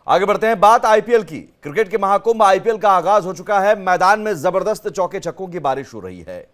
आगे बढ़ते हैं, बात आईपीएल की। क्रिकेट के महाकुंभ आईपीएल का आगाज हो चुका है। मैदान में जबरदस्त चौके छक्कों की बारिश हो रही है,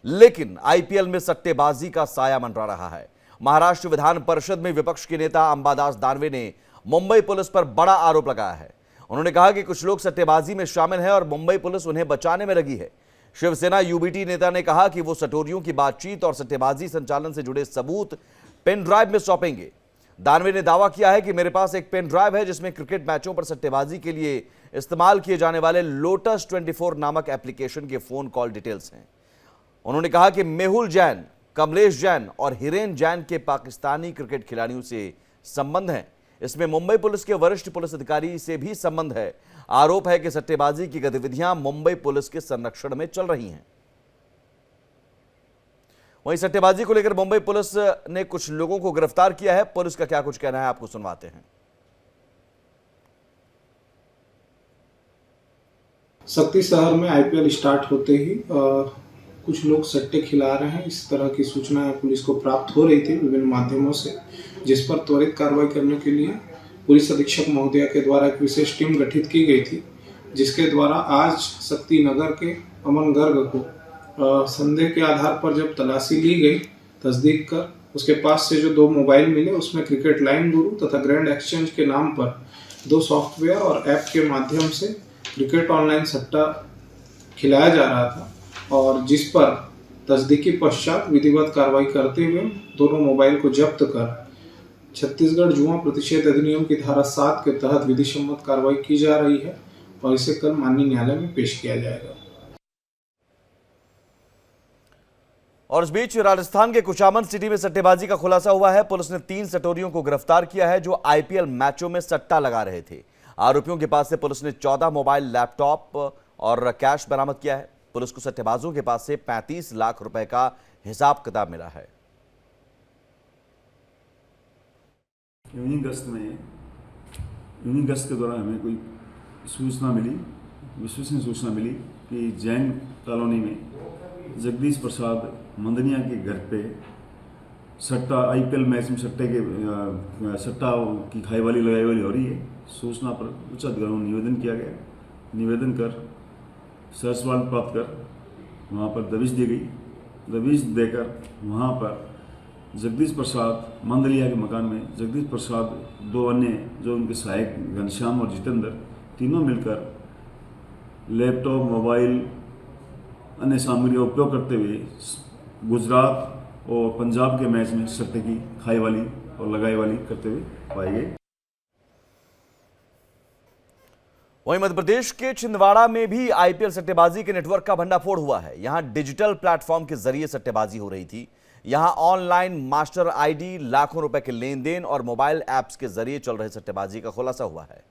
लेकिन आईपीएल में सट्टेबाजी का साया मंडरा रहा है। महाराष्ट्र विधान परिषद में विपक्ष के नेता अंबादास दानवे ने मुंबई पुलिस पर बड़ा आरोप लगाया है। उन्होंने कहा कि कुछ लोग सट्टेबाजी में शामिल हैं और मुंबई पुलिस उन्हें बचाने में लगी है। शिवसेना यूबीटी नेता ने कहा कि वो सटोरियों की बातचीत और सट्टेबाजी संचालन से जुड़े सबूत पेन ड्राइव में सौंपेंगे। दानवे ने दावा किया है कि मेरे पास एक पेन ड्राइव है जिसमें क्रिकेट मैचों पर सट्टेबाजी के लिए इस्तेमाल किए जाने वाले लोटस 24 नामक एप्लीकेशन के फोन कॉल डिटेल्स हैं। उन्होंने कहा कि मेहुल जैन, कमलेश जैन और हिरेन जैन के पाकिस्तानी क्रिकेट खिलाड़ियों से संबंध हैं। इसमें मुंबई पुलिस के वरिष्ठ पुलिस अधिकारी से भी संबंध है। आरोप है कि सट्टेबाजी की गतिविधियां मुंबई पुलिस के संरक्षण में चल रही हैं। वहीं सट्टेबाजी को लेकर मुंबई पुलिस ने कुछ लोगों को गिरफ्तार किया है। पुलिस का क्या कुछ कहना है, आपको सुनवाते हैं। शक्ति शहर में आईपीएल स्टार्ट होते ही कुछ लोग सट्टे खिला रहे हैं, इस तरह की सूचना पुलिस को प्राप्त हो रही थी विभिन्न माध्यमों से, जिस पर त्वरित कार्रवाई करने के लिए पुलिस अधीक्षक महोदया के द्वारा एक विशेष टीम गठित की गई थी, जिसके द्वारा आज शक्ति नगर के अमन गर्ग को संदेह के आधार पर जब तलाशी ली गई, तस्दीक कर उसके पास से जो 2 मोबाइल मिले, उसमें क्रिकेट लाइन गुरु तथा ग्रैंड एक्सचेंज के नाम पर 2 सॉफ्टवेयर और ऐप के माध्यम से क्रिकेट ऑनलाइन सट्टा खिलाया जा रहा था, और जिस पर तस्दीकी पश्चात विधिवत कार्रवाई करते हुए दोनों मोबाइल को जब्त कर छत्तीसगढ़ जुआ प्रतिषेध अधिनियम की धारा 7 के तहत विधि सम्मत कार्रवाई की जा रही है और इसे कल माननीय न्यायालय में पेश किया जाएगा। और इस बीच राजस्थान के कुचामन सिटी में सट्टेबाजी का खुलासा हुआ है। पुलिस ने 3 सटोरियों को गिरफ्तार किया है जो आईपीएल मैचों में सट्टा लगा रहे थे। आरोपियों के पास से पुलिस ने 14 मोबाइल, लैपटॉप और कैश बरामद किया है। पुलिस को सट्टेबाजों के पास से 35 लाख रुपए का हिसाब किताब मिला है। यूनियन गश्त के दौरान हमें कोई सूचना मिली, विश्वसनीय सूचना मिली कि जैन कॉलोनी में जगदीश प्रसाद मंदनिया के घर पे सट्टा, आईपीएल मैच में सट्टा की खाई वाली लगाई वाली हो रही है। सूचना पर उच्च अधिकारियों को निवेदन किया गया। निवेदन कर सर्च वारंट प्राप्त कर वहाँ पर दबिश दी गई। दबिश देकर वहाँ पर जगदीश प्रसाद मंदलिया के मकान में जगदीश प्रसाद, 2 अन्य जो उनके सहायक घनश्याम और जितेंद्र, तीनों मिलकर लैपटॉप, मोबाइल, अन्य सामग्री का उपयोग करते हुए गुजरात और पंजाब के मैच में सट्टे की खाई वाली और लगाई वाली करते हुए पाए गए। वहीं मध्य प्रदेश के छिंदवाड़ा में भी आईपीएल सट्टेबाजी के नेटवर्क का भंडाफोड़ हुआ है। यहां डिजिटल प्लेटफॉर्म के जरिए सट्टेबाजी हो रही थी। यहां ऑनलाइन मास्टर आईडी, लाखों रुपए के लेन देन और मोबाइल ऐप्स के जरिए चल रहे सट्टेबाजी का खुलासा हुआ है।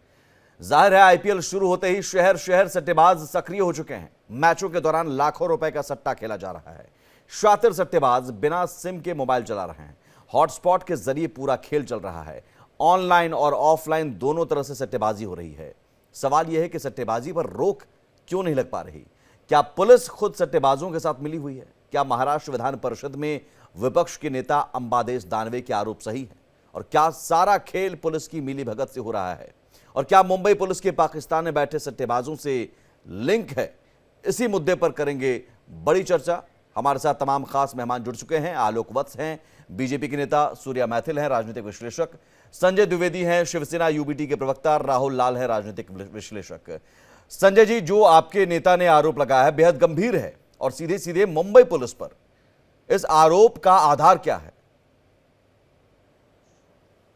जाहिर है आईपीएल शुरू होते ही शहर शहर सट्टेबाज सक्रिय हो चुके हैं। मैचों के दौरान लाखों रुपए का सट्टा खेला जा रहा है। शातिर सट्टेबाज बिना सिम के मोबाइल चला रहे हैं। हॉटस्पॉट के जरिए पूरा खेल चल रहा है। ऑनलाइन और ऑफलाइन दोनों तरह से सट्टेबाजी हो रही है। सवाल यह है कि सट्टेबाजी पर रोक क्यों नहीं लग पा रही? क्या पुलिस खुद सट्टेबाजों के साथ मिली हुई है? क्या महाराष्ट्र विधान परिषद में विपक्ष के नेता अंबादास दानवे के आरोप सही है? और क्या सारा खेल पुलिस की मिलीभगत से हो रहा है? और क्या मुंबई पुलिस के पाकिस्तान में बैठे सट्टेबाजों से लिंक है? इसी मुद्दे पर करेंगे बड़ी चर्चा। हमारे साथ तमाम खास मेहमान जुड़ चुके हैं। आलोक वत्स हैं, बीजेपी के नेता, सूर्या मैथिल हैं, राजनीतिक विश्लेषक, संजय द्विवेदी हैं, शिवसेना यूबीटी के प्रवक्ता, राहुल लाल है, राजनीतिक विश्लेषक। संजय जी, जो आपके नेता ने आरोप लगाया है बेहद गंभीर है और सीधे सीधे मुंबई पुलिस पर, इस आरोप का आधार क्या है?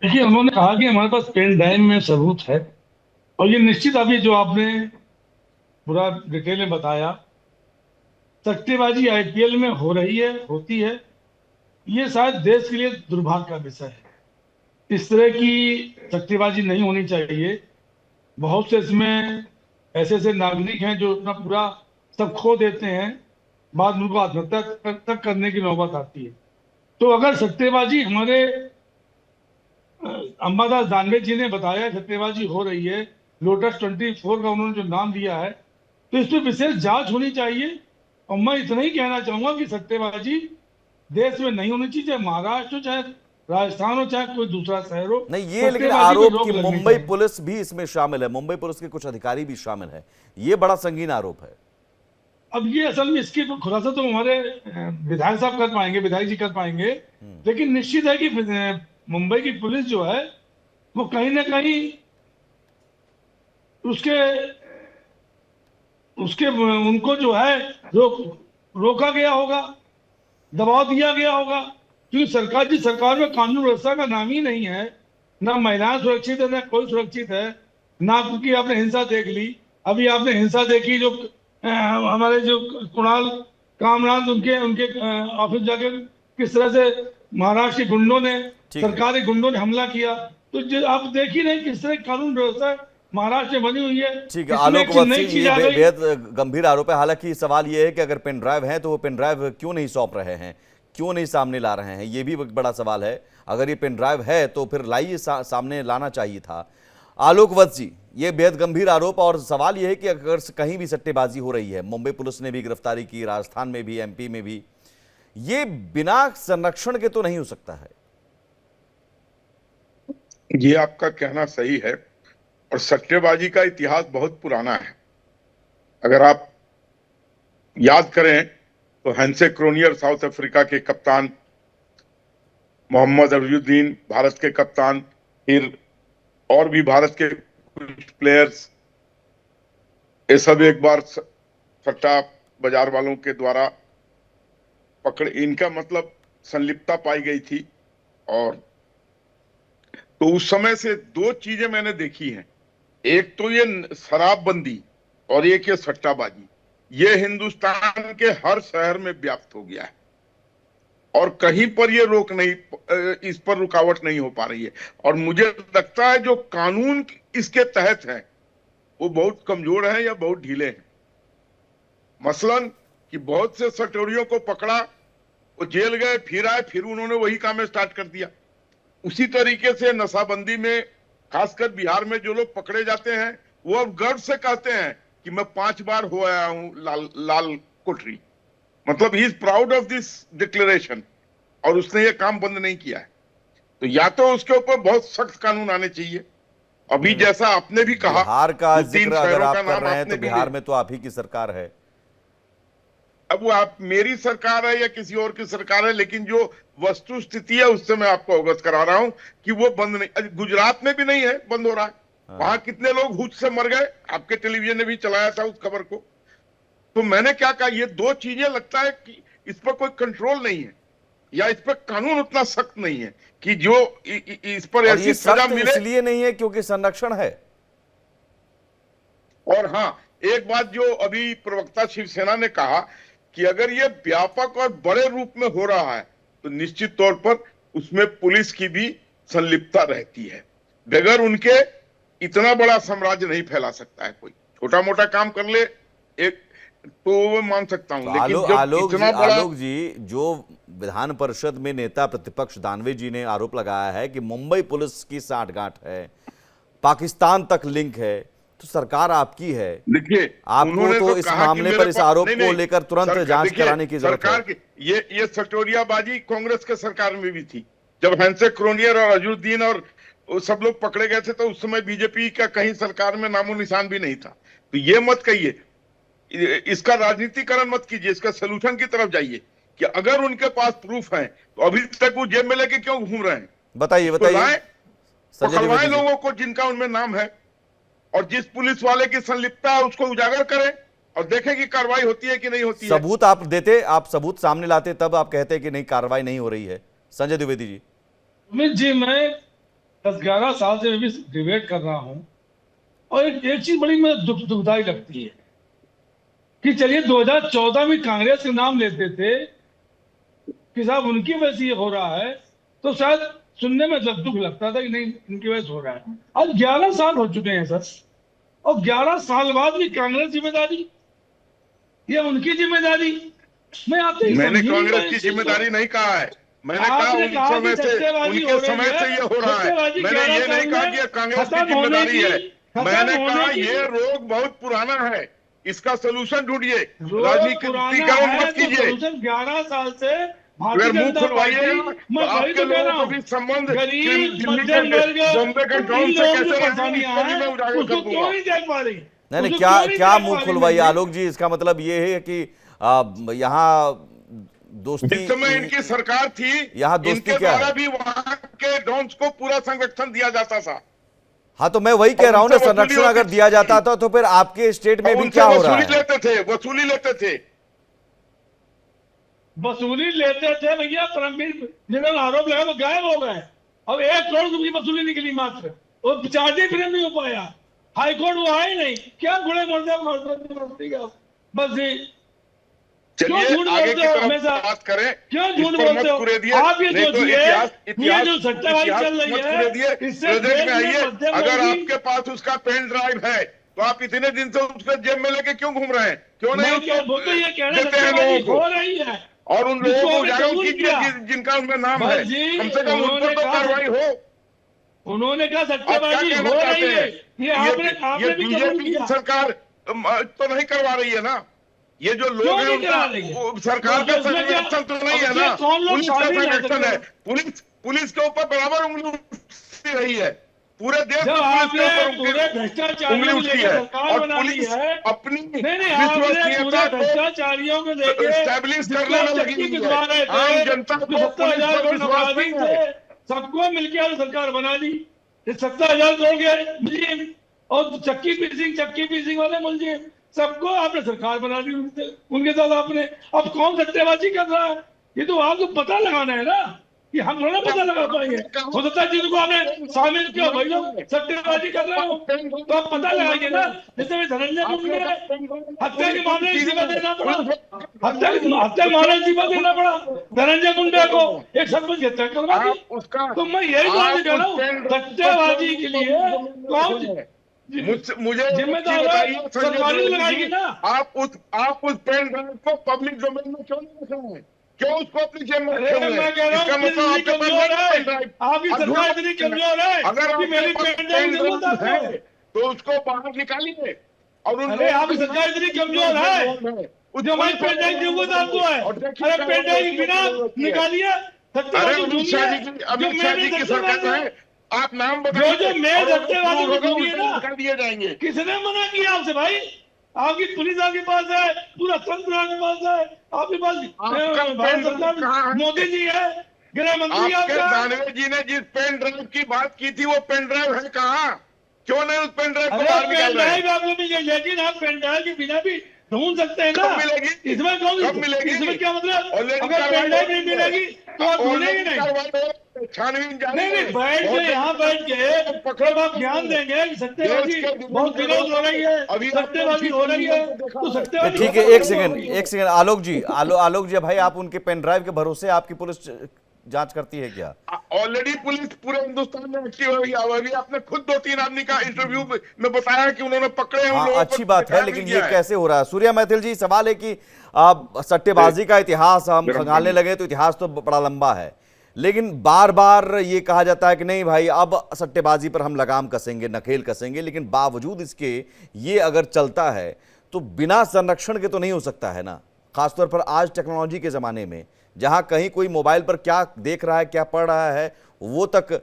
देखिए, उन्होंने कहा कि हमारे पास पेन ड्राइव में सबूत है, और ये निश्चित अभी जो आपने पूरा डिटेल में बताया, सट्टेबाजी आईपीएल में हो रही है, होती है, ये शायद देश के लिए दुर्भाग्य का विषय है। इस तरह की सट्टेबाजी नहीं होनी चाहिए। बहुत से इसमें ऐसे ऐसे नागरिक हैं जो अपना पूरा सब खो देते हैं, बाद में उनको आत्महत्या तक करने की नौबत आती है। तो अगर सट्टेबाजी, हमारे अंबादास दानवे जी ने बताया सट्टेबाजी हो रही है, लोटस 24 का उन्होंने जो नाम दिया है, तो इस पर विशेष जांच होनी चाहिए। और मैं इतना ही कहना चाहूंगा कि सट्टेबाजी देश में नहीं होनी चाहिए, चाहे महाराष्ट्र, चाहे राजस्थान हो चाहे कोई दूसरा शहर हो, नहीं, ये लेकिन सट्टेबाजी पे आरोप रोक कि लगनी मुंबई चाहिए। पुलिस भी इसमें शामिल है, मुंबई पुलिस के कुछ अधिकारी भी शामिल है, ये बड़ा संगीन आरोप है। अब ये असल में इसकी खुलासा तो हमारे विधायक साहब कर पाएंगे, विधायक जी कर पाएंगे, लेकिन निश्चित है कि मुंबई की पुलिस जो है वो कहीं ना कहीं उसके उसके उनको जो है रोका गया होगा, दबाव दिया गया होगा, क्योंकि सरकार में कानून व्यवस्था का नाम ही नहीं है। ना महिलाएं सुरक्षित है, ना कोई सुरक्षित है, ना क्योंकि आपने हिंसा देख ली, अभी आपने हिंसा देखी जो हमारे जो कुणाल कामराज उनके उनके ऑफिस जाकर किस तरह से महाराष्ट्र के गुंडों ने, ठीक है। सरकारी गुंडों ने हमला किया। तो आप देख ही नहीं किस तरह की कानून व्यवस्था महाराष्ट्र में बनी हुई है। ठीक है इसमें आलोक एक वत्सी नई जी, चीज ये आ गई। बेहद गंभीर आरोप है। हालांकि सवाल ये है कि अगर पेन ड्राइव है तो वो पेन ड्राइव क्यों नहीं सौंप रहे हैं, क्यों नहीं सामने ला रहे हैं, ये भी एक बड़ा सवाल है। अगर ये पेन ड्राइव है तो फिर लाइए, सामने लाना चाहिए था। आलोक वत्सी जी, ये बेहद गंभीर आरोप, और सवाल ये है कि अगर कहीं भी सट्टेबाजी हो रही है, मुंबई पुलिस ने भी गिरफ्तारी की, राजस्थान में भी, एमपी में भी, ये बिना संरक्षण के तो नहीं हो सकता है। ये आपका कहना सही है, और सट्टेबाजी का इतिहास बहुत पुराना है। अगर आप याद करें तो हैंसे क्रोनियर साउथ अफ्रीका के कप्तान, मोहम्मद अजहरुद्दीन भारत के कप्तान, फिर और भी भारत के कुछ प्लेयर्स, ये सब एक बार सट्टा बाजार वालों के द्वारा पकड़े, इनका मतलब संलिप्तता पाई गई थी। और तो उस समय से दो चीजें मैंने देखी हैं, एक तो ये शराबबंदी और एक ये सट्टाबाजी, ये हिंदुस्तान के हर शहर में व्याप्त हो गया है, और कहीं पर ये रोक नहीं, इस पर रुकावट नहीं हो पा रही है। और मुझे लगता है जो कानून इसके तहत है वो बहुत कमजोर है या बहुत ढीले हैं। मसलन कि बहुत से सटोरियों को पकड़ा, वो जेल गए, फिर आए, फिर उन्होंने वही काम स्टार्ट कर दिया। उसी तरीके से नशाबंदी में, खासकर बिहार में जो लोग पकड़े जाते हैं वो अब गर्व से कहते हैं कि मैं 5 बार हो आया हूं लाल कोठरी, मतलब he is proud of this declaration, और उसने ये काम बंद नहीं किया है। तो या तो उसके ऊपर बहुत सख्त कानून आने चाहिए, अभी जैसा आपने भी कहा, बिहार का 2-3 जिक्र अगर शहरों आप का कर नाम रहे हैं आपने तो भी बिहार लिया। में तो आप ही की सरकार है। अब वो आप मेरी सरकार है या किसी और की सरकार है, लेकिन जो वस्तु स्थिति है उससे मैं आपको अवगत करा रहा हूं कि वो बंद नहीं, गुजरात में भी नहीं है, बंद हो रहा है। वहां कितने लोग हुच से मर गए, आपके टेलीविजन ने भी चलाया था उस खबर को। तो मैंने क्या कहा, ये दो चीजें लगता है कि इस पर कोई कंट्रोल नहीं है, या इस पर कानून उतना सख्त नहीं है कि जो इस पर और ऐसी ये सजा सख्त मिले। इसलिए नहीं है क्योंकि संरक्षण है। और हाँ, एक बात जो अभी प्रवक्ता शिवसेना ने कहा कि अगर ये व्यापक और बड़े रूप में हो रहा है तो निश्चित तौर पर उसमें पुलिस की भी संलिप्तता रहती है। बगैर उनके इतना बड़ा साम्राज्य नहीं फैला सकता है कोई, छोटा मोटा काम कर ले एक तो वो मान सकता हूं, तो लेकिन जब इतना बड़ा। आलोक जी, जो विधान परिषद में नेता प्रतिपक्ष दानवे जी ने आरोप लगाया है कि मुंबई पुलिस की साठगांठ है, पाकिस्तान तक लिंक है, तो सरकार आपकी है, देखिए आपको तो इस मामले पर, इस आरोप को लेकर तुरंत जांच कराने की जरूरत है। सरकार की ये सटोरियाबाजी कांग्रेस के सरकार में भी थी, जब हैंसे क्रोनियर और अजहरुद्दीन और सब लोग पकड़े गए थे तो उस समय बीजेपी का कहीं सरकार में नामो निशान भी नहीं था। तो ये मत कहिए, इसका राजनीतिकरण मत कीजिए, इसका सोल्यूशन की तरफ जाइए कि अगर उनके पास प्रूफ है तो अभी तक वो जेब में लेके क्यों घूम रहे हैं। बताइए पकड़वाएं लोगों को जिनका उनमें नाम है, और जिस पुलिस वाले की संलिप्तता है उसको उजागर करें और देखें कि कार्रवाई होती है कि नहीं होती है। सबूत आप देते, आप सबूत सामने लाते, तब आप कहते कि नहीं कार्रवाई नहीं हो रही है। संजय द्विवेदी जी। अमित जी, मैं 10-11 साल से भी डिबेट कर रहा हूं, और एक चीज बड़ी मुझे दुखदाई लगती है कि चलिए 2014 में कांग्रेस के नाम लेते थे कि साहब उनकी वजह से ये हो रहा है, तो शायद सुनने में दुख लगता था कि नहीं इनकी वजह से हो रहा है। आज 11 साल हो चुके हैं सर, और 11 साल बाद भी कांग्रेस जिम्मेदारी, ये उनकी जिम्मेदारी। मैंने कांग्रेस की जिम्मेदारी नहीं कहा है, मैंने कहा उनके समय से ये हो रहा है। मैंने ये नहीं कहा कि कांग्रेस की जिम्मेदारी है, मैंने कहा ये रोग बहुत पुराना है, इसका सोल्यूशन ढूंढिए, राजनीतिकरण मत कीजिए। 11 साल से भारतीय अगर मुंह जनता खुलवाइएगा पार्टी, तो मैं वही आपके तो कह रहा लोगों को भी हूँ, संबंध गरीब दिल्ली मध्यम के वर्ग बॉम्बे के इन ड्रोन से लोगों की कैसे रहेंगे, परेशानियां इसको भी हैं, मैं उजागर उसको कर क्यों दूंगा। नहीं देख पा रही? नहीं नहीं, उसको क्या क्यों नहीं क्या देख मुंह पा रही खुलवाई मिल आलोक जी? इसका मतलब ये है कि यहाँ दोस्ती, जिस समय इनकी सरकार थी, यहाँ दोस्ती इनके क्या द्वारा है? भी वहां के ड्रोन्स को पूरा संरक्षण दिया जाता था हाँ तो मैं वही कह और रहा हूं ना, उनसे वसूली संरक्षण होती अगर दिया जाता थी था तो फिर आपके स्टेट में और भी उनसे क्या हो रहा वसूली है? लेते थे, वसूली लेते थे। वसूली लेते थे भैया, परमवीर जिन्होंने आरोप लगाया वो गायब हो गए। अब 1 करोड़ रुपए की वसूली निकली मात्र, वो चार्ज फिर नहीं हो पाया, हाईकोर्ट वो आए नहीं। क्या गुड़े बोलते हो बस जी? क्यों चलिए झूठ आगे बोलते की हो तरफ हमेशा? बात करें, क्यों इस झूठ पर बोलते मत हो? कुरेदिए, आप ये नहीं तो सोचिए, इतिहास ये इतिहास जो सट्टेबाजी इतिहास चल रही मत है, कुरेदिए, इससे प्रेजेंट में देश में आइए। मध्यम अगर वर्गीय, आपके पास उसका पेन ड्राइव है तो आप इतने दिन से उसको जेब में लेके क्यों घूम रहे हैं? क्यों नहीं वो तो ये उसको कहना देते हैं सट्टेबाजी लोगों हो को? रही है, और उन जिसको लोगों को आपने उजागर कबूल कीजिए किया। जिनका उनमें नाम बस है, जी, कम से कम उन पर तो कार्रवाई हो। उन्होंने कहा आप क्या सट्टेबाजी कहना हो चाहते रही है, हैं? ये आपने भी कबूल बीजेपी किया। सरकार तो नहीं करवा रही है ना? ये जो लोग क्यों हैं नहीं उनका करा रही है? सरकार का उसमें क्या, संरक्षण तो नहीं अब है ना? इसमें कौन लोग पुलिस का शामिल है? संरक्षण है। पुलिस के ऊपर बराबर उंगली उठती रही है, पूरे देश जब में पुलिस के आपने ऊपर पूरे उंगली भ्रष्टाचारियों को उठती लेकर है सरकार और बना ली पुलिस है। अपनी नहीं, आपने पूरे विश्वसनीयता को भ्रष्टाचारियों को लेके स्टैब्लिश करने जिसको में लगी चक्की हुई है। पिसवा रहे आम थे, जनता जो को 70,000 पुलिस पर करोड़ विश्वास अपराधी नहीं है। थे, सबको मिलकर सरकार बना दी। ये 70,000 करोड़ के मुलजिम और चक्की पीसिंग वाले मुलजिम, सबको आपने सरकार बना दी उनके साथ आपने। अब कौन सट्टेबाजी कर रहा है? ये तो आपको पता लगाना है ना, कि हम थोड़ा पता लगा पाएंगे। हो सकता है जिनको आपने शामिल किया भाई लोग सट्टेबाजी कर रहे हो, तो आप पता लगाइए ना। जैसे मैं धनंजय मुंडे हत्या के मामले में इस्तीफा देना पड़ा, हत्या के मामले में इस्तीफा देना पड़ा धनंजय मुंडे को, एक सरपंच की हत्या करवा दी। तो मैं यही बात कह रहा हूँ, सट्टेबाजी के लिए कौन मुझे जिम्मेदार है? सरकारी लगाएगी ना। आप उस पेन ड्राइव को पब्लिक डोमेन में क्यों नहीं रख रहे हैं? क्यों उसको अपनी जेब में रखे हुए हैं? मैं कह रहा इसका हूँ मतलब आपके पास कमजोर नहीं है, पेन ड्राइव। आपकी सरकार इतनी कमजोर है अगर कि मेरी आपके पास पेन ड्राइव पेन की जरूरत ड्राइव है है तो उसको बाहर निकालिए और उन अरे लोगों आपकी के सरकार इतनी कमजोर है, जो हमारी पेन ड्राइव की जरूरत आपको है। अरे पेन ड्राइव बिना निकालिए अरे सट्टेबाजी अमित शाह जी की सरकार है, आप नाम बताइए जो मैं और सट्टेबाजी होगा को उसे निकाल दिए जाएंगे। किसने मना किया आपसे भाई? आपकी पुलिस आपके पास है, पूरा तंत्र आपके पास है, आपके पास भारत सरकार मोदी जी है, गृह मंत्री आपके आपका। दानवे जी ने जिस पेन ड्राइव की बात की थी वो पेन ड्राइव है कहाँ? क्यों नहीं उस पेन ड्राइव को बाहर निकाल रहे हैं? पेन ड्राइव आपको मिलेगी, लेकिन आप पेन ड्राइव के बिना भी ढूंढ सकते हैं ना। कब मिलेगी? इसमें कब मिलेगी? इसमें क्या मतलब? Already अगर पेन ड्राइव नहीं मिलेगी तो आप ढूंढेंगे नहीं। छानबीन जारी नहीं है। बैठ के यहाँ बैठ के जब आप ध्यान देंगे कि सट्टेबाजी बहुत विरोध हो रही है, सट्टेबाजी हो रही है, तो सट्टेबाजी ठीक है, एक सेकंड आलोक जी भाई, आप उनके पेन ड्राइव के भरोसे आपकी पुलिस जांच करती है क्या? ऑलरेडी पुलिस पूरे हिंदुस्तान में एक्टिव हुई है। अभी आपने खुद 2-3 आदमी का इंटरव्यू में बताया कि उन्होंने पकड़े हैं। हाँ, अच्छी बात है, लेकिन ये कैसे हो रहा है? सूर्या मैथिल जी, सवाल है कि सट्टेबाजी का इतिहास हम खंगालने लगे तो इतिहास तो बड़ा लंबा है, लेकिन बार बार ये कहा जाता है कि नहीं भाई अब सट्टेबाजी पर हम लगाम कसेंगे, नकेल कसेंगे, लेकिन बावजूद इसके ये अगर चलता है तो बिना संरक्षण के तो नहीं हो सकता है ना। खासतौर पर आज टेक्नोलॉजी के ज़माने में, जहां कहीं कोई मोबाइल पर क्या देख रहा है, क्या पढ़ रहा है, वो तक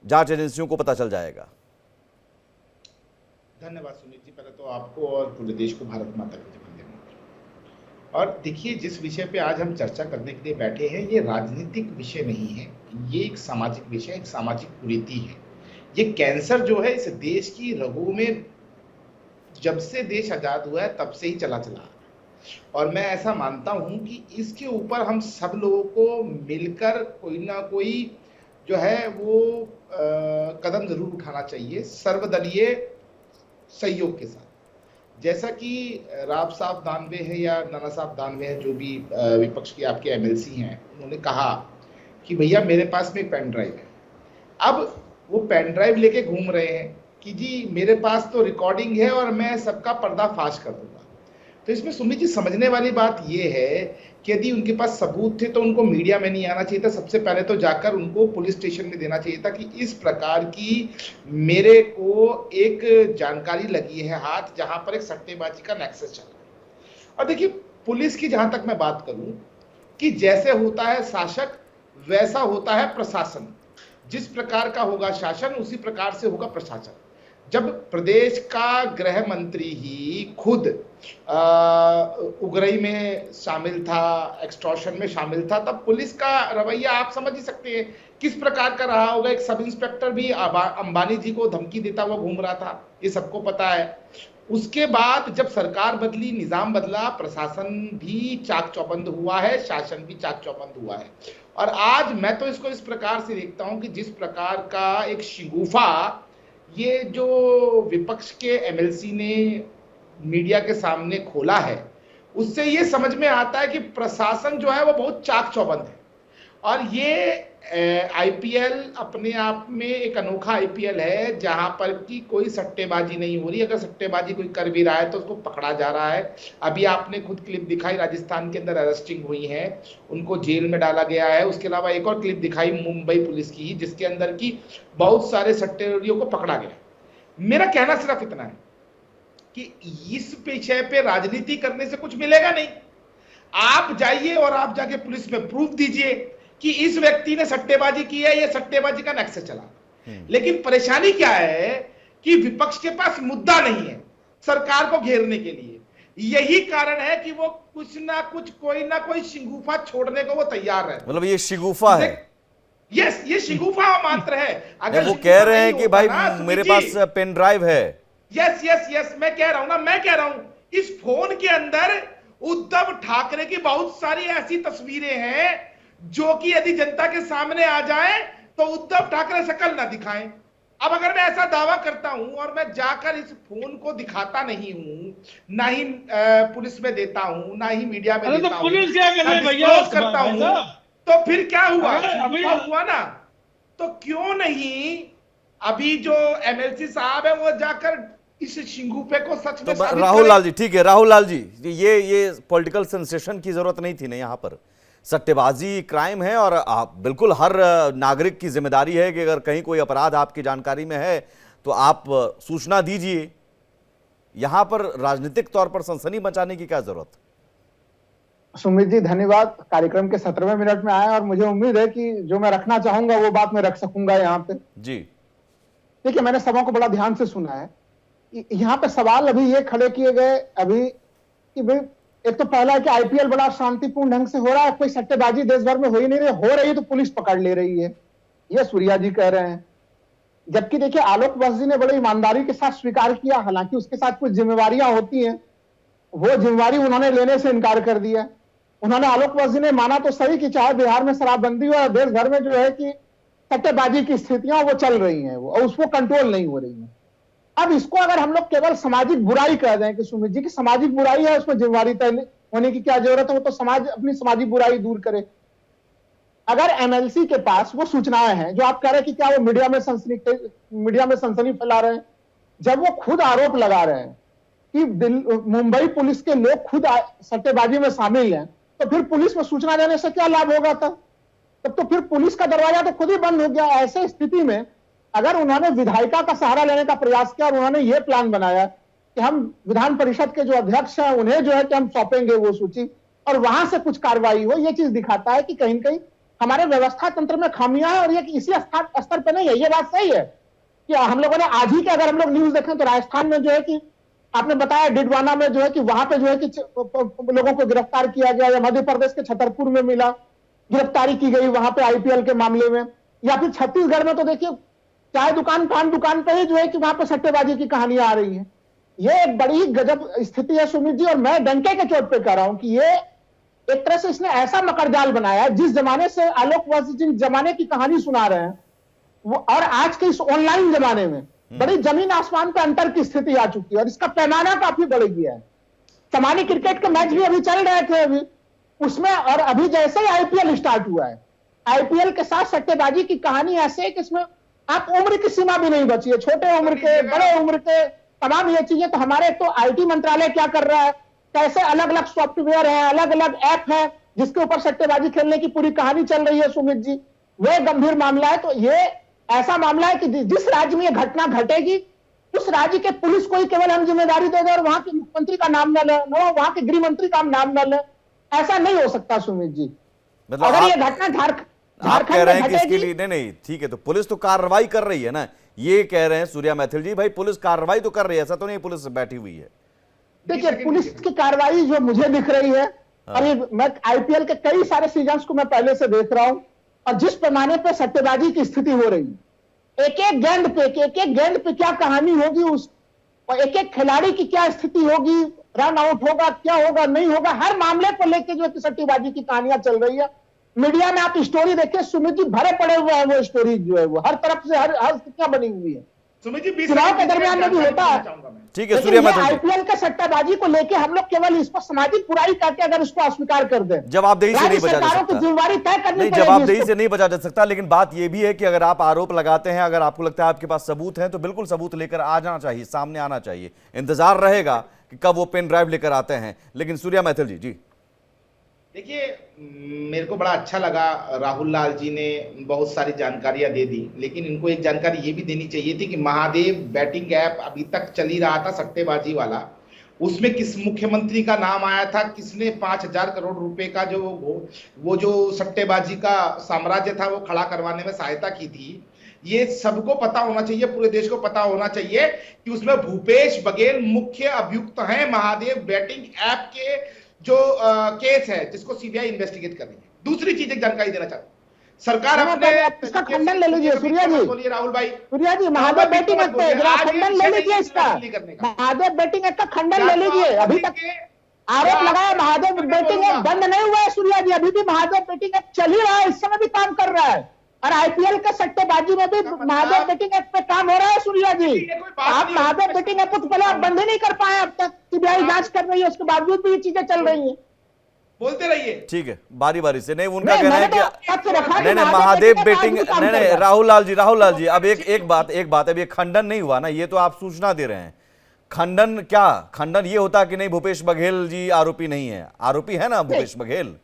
जांच एजेंसियों को पता चल जाएगा। धन्यवाद सुनील जी, पहले तो आपको और पूरे देश को भारत माता की जय। और देखिए, जिस विषय पे आज हम चर्चा करने के लिए बैठे हैं, ये राजनीतिक विषय नहीं है, ये एक सामाजिक विषय, एक सामाजिक कुरीति है। ये कैंसर जो है इस देश की रगों में जब से देश आजाद हुआ है तब से ही चला है। और मैं ऐसा मानता हूं कि इसके ऊपर हम सब लोगों को मिलकर कोई ना कोई जो है वो कदम जरूर उठाना चाहिए, सर्वदलीय सहयोग के साथ। जैसा कि राव साहब दानवे है या नाना साहब दानवे है, जो भी विपक्ष के आपके एमएलसी हैं, उन्होंने कहा कि भैया मेरे पास में पेन ड्राइव है। अब वो पेन ड्राइव लेके घूम रहे हैं कि जी मेरे पास तो रिकॉर्डिंग है और मैं सबका पर्दाफाश कर दूंगा। तो इसमें सुमित जी समझने वाली बात ये है कि यदि उनके पास सबूत थे तो उनको मीडिया में नहीं आना चाहिए था, सबसे पहले तो जाकर उनको पुलिस स्टेशन में देना चाहिए था कि इस प्रकार की मेरे को एक जानकारी लगी है हाथ, जहां पर एक सट्टेबाजी का नेक्सस चल रहा है। और देखिए, पुलिस की जहां तक मैं बात करूं कि जैसे होता है शासक वैसा होता है प्रशासन। जिस प्रकार का होगा शासन उसी प्रकार से होगा प्रशासन। जब प्रदेश का गृह मंत्री ही खुद उग्रई में शामिल था, एक्सटॉर्शन में शामिल था, तब पुलिस का रवैया आप समझ ही सकते हैं किस प्रकार का रहा होगा। एक सब इंस्पेक्टर भी अंबानी जी को धमकी देता हुआ घूम रहा था, ये सबको पता है। उसके बाद जब सरकार बदली, निजाम बदला, प्रशासन भी चाक चौबंद हुआ है, शासन भी चाक चौबंद हुआ है। और आज मैं तो इसको इस प्रकार से देखता हूं कि जिस प्रकार का एक शिगुफा ये जो विपक्ष के एमएलसी ने मीडिया के सामने खोला है, उससे ये समझ में आता है कि प्रशासन जो है वो बहुत चाक चौबंद है। और ये आईपीएल अपने आप में एक अनोखा आईपीएल है जहां पर कि कोई सट्टेबाजी नहीं हो रही। अगर सट्टेबाजी कोई कर भी रहा है तो उसको पकड़ा जा रहा है। अभी आपने खुद क्लिप दिखाई, राजस्थान के अंदर अरेस्टिंग हुई है, उनको जेल में डाला गया है। उसके अलावा एक और क्लिप दिखाई मुंबई पुलिस की, जिसके अंदर की बहुत सारे सट्टेबाजियों को पकड़ा गया। मेरा कहना सिर्फ इतना है कि इस विषय पे राजनीति करने से कुछ मिलेगा नहीं। आप जाइए और आप जाके पुलिस में प्रूफ दीजिए कि इस व्यक्ति ने सट्टेबाजी की है, ये सट्टेबाजी का नेक्सस चला। लेकिन परेशानी क्या है कि विपक्ष के पास मुद्दा नहीं है सरकार को घेरने के लिए। यही कारण है कि वो कुछ ना कुछ, कोई ना कोई शिगुफा छोड़ने को वो तैयार है। मतलब ये शिगुफा है। यस, ये शिगुफा मात्र है। अगर वो कह रहे हैं कि भाई मेरे पास पेन ड्राइव है। यस यस यस, मैं कह रहा हूं इस फोन के अंदर उद्धव ठाकरे की बहुत सारी ऐसी तस्वीरें हैं जो कि यदि जनता के सामने आ जाए तो उद्धव ठाकरे शक्ल ना दिखाएं। अब अगर मैं ऐसा दावा करता हूं और मैं जाकर इस फोन को दिखाता नहीं हूं, ना ही पुलिस में देता हूं, ना ही मीडिया में देता हूं, पुलिस क्या कर रही भैया करता हूं, तो फिर क्या हुआ? हुआ ना। तो क्यों नहीं अभी जो एमएलसी साहब है वो जाकर इस शिगुफे को सच में तो राहुल लाल जी, ठीक है राहुल लाल जी, ये पॉलिटिकल सेंसेशन की जरूरत नहीं थी ना। यहाँ पर सट्टेबाजी क्राइम है और आप बिल्कुल हर नागरिक की जिम्मेदारी है कि अगर कहीं कोई अपराध आपकी जानकारी में है तो आप सूचना दीजिए। यहां पर राजनीतिक तौर पर सनसनी मचाने की क्या जरूरत? सुमित जी धन्यवाद। कार्यक्रम के 17वें मिनट में आए और मुझे उम्मीद है कि जो मैं रखना चाहूंगा वो बात मैं रख सकूंगा यहाँ पे। जी देखिए, मैंने सभा को बड़ा ध्यान से सुना है। यहाँ पे सवाल अभी ये खड़े किए गए अभी कि भाई एक तो पहला है कि आईपीएल बड़ा शांतिपूर्ण ढंग से हो रहा है, कोई सट्टेबाजी देश भर में हो ही नहीं रही, हो रही है तो पुलिस पकड़ ले रही है, ये सूर्या जी कह रहे हैं। जबकि देखिए आलोक वर्मा जी ने बड़ी ईमानदारी के साथ स्वीकार किया, हालांकि उसके साथ कुछ जिम्मेवारियां होती हैं, वो जिम्मेवारी उन्होंने लेने से इनकार कर दिया। उन्होंने आलोक वर्मा जी ने माना तो सही कि चाहे बिहार में शराबबंदी हो और देश भर में जो है कि सट्टेबाजी की स्थितियां वो चल रही हैं, वो उसको कंट्रोल नहीं हो रही है। अब इसको अगर हम लोग केवल सामाजिक बुराई कह दें कि सुमित जी की सामाजिक बुराई है, उसमें जिम्मेवारी तय होने की क्या जरूरत है, वो तो समाज अपनी सामाजिक बुराई दूर करे। अगर एमएलसी के पास वो सूचनाएं हैं जो आप कह रहे हैं कि क्या वो मीडिया में सनसनी फैला रहे हैं, जब वो खुद आरोप लगा रहे हैं कि मुंबई पुलिस के लोग खुद सट्टेबाजी में शामिल हैं, तो फिर पुलिस में सूचना देने से क्या लाभ होगा? तब तो फिर पुलिस का दरवाजा तो खुद ही बंद हो गया। ऐसे स्थिति में अगर उन्होंने विधायिका का सहारा लेने का प्रयास किया और उन्होंने ये प्लान बनाया कि हम विधान परिषद के जो अध्यक्ष हैं उन्हें जो है कि हम सौंपेंगे वो सूची और वहां से कुछ कार्रवाई हो, ये चीज दिखाता है कि कहीं न कहीं हमारे व्यवस्था तंत्र में खामियां है। और ये इसी स्तर पर नहीं है, ये बात सही है कि हम लोगों ने आज ही के अगर हम लोग न्यूज देखें तो राजस्थान में जो है कि आपने बताया डिडवाना में जो है कि वहां पे जो है कि लोगों को गिरफ्तार किया गया, या मध्य प्रदेश के छतरपुर में मिला, गिरफ्तारी की गई वहां पे आईपीएल के मामले में, या फिर छत्तीसगढ़ में तो देखिए चाय दुकान पान दुकान पे ही जो है कि वहां पे सट्टेबाजी की कहानियां आ रही हैं। ये एक बड़ी गजब स्थिति है सुमित जी, और मैं डंके के चोट पे कह रहा हूं कि ये एक तरह से इसने ऐसा मकड़जाल बनाया है, जिस जमाने से आलोक वर्मा जिन जमाने की कहानी सुना रहे हैं वो और आज के इस ऑनलाइन जमाने में बड़ी जमीन आसमान पे अंतर की स्थिति आ चुकी है और इसका पैमाना काफी बढ़ गया है। सामान्य क्रिकेट के मैच भी अभी चल रहे थे अभी उसमें, और अभी जैसे ही आईपीएल स्टार्ट हुआ है, आईपीएल के साथ सट्टेबाजी की कहानी ऐसे है कि इसमें आप उम्र की सीमा भी नहीं बची है, छोटे उम्र के बड़े उम्र के तमाम ये चीजें। तो हमारे तो आईटी मंत्रालय क्या कर रहा है, कैसे अलग अलग सॉफ्टवेयर है, अलग अलग ऐप है जिसके ऊपर सट्टेबाजी खेलने की पूरी कहानी चल रही है सुमित जी, वह गंभीर मामला है। तो ये ऐसा मामला है कि जिस राज्य में यह घटना घटेगी उस राज्य के पुलिस को ही केवल हम जिम्मेदारी दे दें और वहां के मुख्यमंत्री का नाम न ले, वहां के गृह मंत्री का नाम न ले, ऐसा नहीं हो सकता सुमित जी। मतलब अगर ये आप- घटना आप कह रहे हैं कि इसके घटेगी, लिए नहीं ठीक है, तो पुलिस तो कार्रवाई कर रही है ना, ये कह रहे हैं सूर्या मैथिल जी, भाई पुलिस कार्रवाई तो कर रही है, ऐसा तो नहीं पुलिस बैठी हुई है। देखिए पुलिस की कार्रवाई जो मुझे दिख रही है, और ये मैं आईपीएल के कई सारे सीजन्स को मैं पहले से देख रहा हूं, और जिस पैमाने पे सट्टेबाजी की स्थिति हो रही है, एक एक गेंद पे क्या कहानी होगी, उस और एक एक खिलाड़ी की क्या स्थिति होगी, रन आउट होगा, क्या होगा, नहीं होगा, हर मामले को लेकर जो है सट्टेबाजी की कहानियां चल रही है। मीडिया में आप स्टोरी देखिए, सुमित जी भरे पड़े हुए हैं, वो स्टोरी जो है वो हर तरफ से हर स्थितियां बनी हुई है। सुमित जी 20 चुनाव के दरमियान में भी होता है। ठीक है सूर्या मैथिल जी, आईपीएल के सट्टेबाजी को लेकर हम लोग केवल इसको सामाजिक बुराई करके अगर इसको अस्वीकार कर दें, जवाबदेही से राज्य नहीं बचा जा सरकारों की सकता, जिम्मेवारी तय करनी नहीं पड़ेगी जवाबदेही इसको। से नहीं बचा जा सकता, लेकिन बात यह भी है कि अगर आप आरोप लगाते हैं, अगर आपको लगता है आपके पास सबूत हैं, तो बिल्कुल सबूत लेकर आ जाना चाहिए, सामने आना चाहिए, इंतजार रहेगा कि कब वो पेन ड्राइव लेकर आते हैं। लेकिन सूर्या मैथिल जी जी देखिए, मेरे को बड़ा अच्छा लगा, राहुल लाल जी ने बहुत सारी जानकारियां दे दी, लेकिन इनको एक जानकारी ये भी देनी चाहिए थी कि महादेव बैटिंग ऐप अभी तक चल ही रहा था सट्टेबाजी वाला, उसमें किस मुख्यमंत्री का नाम आया था, किसने 5,000 करोड़ रुपए का जो वो जो सट्टेबाजी का साम्राज्य था वो खड़ा करवाने में सहायता की थी, ये सबको पता होना चाहिए, पूरे देश को पता होना चाहिए कि उसमें भूपेश बघेल मुख्य अभियुक्त हैं महादेव बैटिंग ऐप के जो केस है जिसको सीबीआई इन्वेस्टिगेट कर रही है। दूसरी चीज एक जानकारी देना चाहता हूं, सरकार अपने इसका खंडन ले लीजिए सूर्या जी, बोलिए राहुल भाई, सूर्या जी महादेव बैटिंग एक्ट पे जरा खंडन ले लीजिए, इसका महादेव बैटिंग एक्ट का खंडन ले लीजिए। अभी तक आरोप लगाया महादेव बैटिंग एक्ट बंद नहीं हुआ है सूर्या जी, अभी भी महादेव बैटिंग एक्ट चल ही रहा है, इस समय भी काम कर रहा है, और आईपीएल के सट्टेबाजी में भी महादेव बैटिंग एक्ट पे काम हो रहा है सूर्या जी। आप महादेव बैटिंग एक्ट को पहले आप बंद ही नहीं कर पाए, अब तक सीबीआई जांच कर रही है, उसके बावजूद भी ये चीजें चल रही हैं। बोलते रहिए। ठीक है, बारी बारी से। नहीं उनका नहीं, कहना है मैंने कि तो आपसे रखा कि नहीं महादेव बैटिंग नहीं राहुल लाल जी अब एक बात अब ये खंडन नहीं हुआ ना, ये तो आप सूचना दे रहे हैं। खंडन क्या, खंडन ये होता कि नहीं भूपेश बघेल जी आरोपी नहीं है, आरोपी है ना भूपेश बघेल।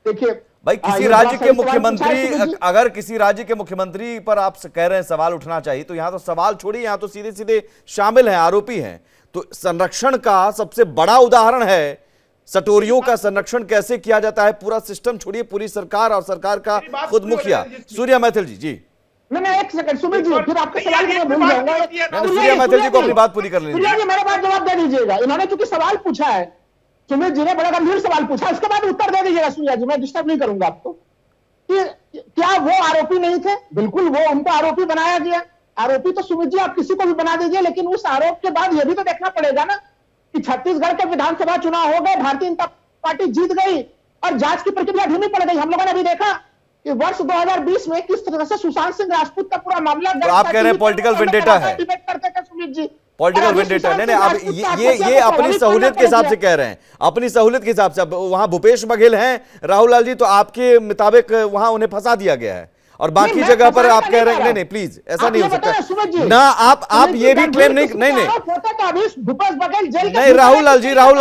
देखिए भाई किसी राज्य के मुख्यमंत्री, अगर किसी राज्य के मुख्यमंत्री पर आप कह रहे हैं सवाल उठना चाहिए, तो यहां तो सवाल छोड़िए, यहां तो सीधे सीधे शामिल हैं, आरोपी हैं। तो संरक्षण का सबसे बड़ा उदाहरण है सटोरियों का संरक्षण कैसे किया जाता है, पूरा सिस्टम छोड़िए, पूरी सरकार और सरकार का खुद मुखिया। सूर्या मैथिल जी जी नहीं एक सेकंड सुमित जी, फिर आपका सवाल मैं भूल जाऊंगा। सूर्या मैथिल जी को अपनी बात पूरी कर लेनी सूर्या जी मेरे बात जवाब दे दीजिएगा, इन्होंने चूंकि सवाल पूछा है, सुमित जी ने बड़ा गंभीर सवाल पूछा, उसके बाद उत्तर दे दीजिएगा सूर्या जी, मैं डिस्टर्ब नहीं करूंगा आपको। कि क्या वो आरोपी नहीं थे? बिल्कुल वो उनको आरोपी बनाया गया, आरोपी तो सुमित जी आप किसी को भी बना दीजिए, लेकिन उस आरोप के बाद यह भी तो देखना पड़ेगा ना कि छत्तीसगढ़ के विधानसभा चुनाव हो गए, भारतीय जनता पार्टी जीत गई और जांच की प्रक्रिया धीमी पड़ गई। हम लोगों ने अभी देखा कि वर्ष 2020 में किस तरह से सुशांत सिंह राजपूत का पूरा मामला तो आप कह रहे हैं पॉलिटिकल वेंडेटा है, डिबेट करते थे सुमित जी, पॉलिटिकल वेंडेटा। नहीं अब ये अपनी सहूलियत के हिसाब से कह रहे हैं, अपनी सहूलियत के हिसाब से। अब वहां भूपेश बघेल हैं राहुल लाल जी, तो आपके मुताबिक वहां उन्हें फंसा दिया गया है, और बाकी जगह पर आप कह रहे हैं नहीं प्लीज ऐसा नहीं हो सकता ना। आप ये भी क्लेम नहीं नहीं राहुल लाल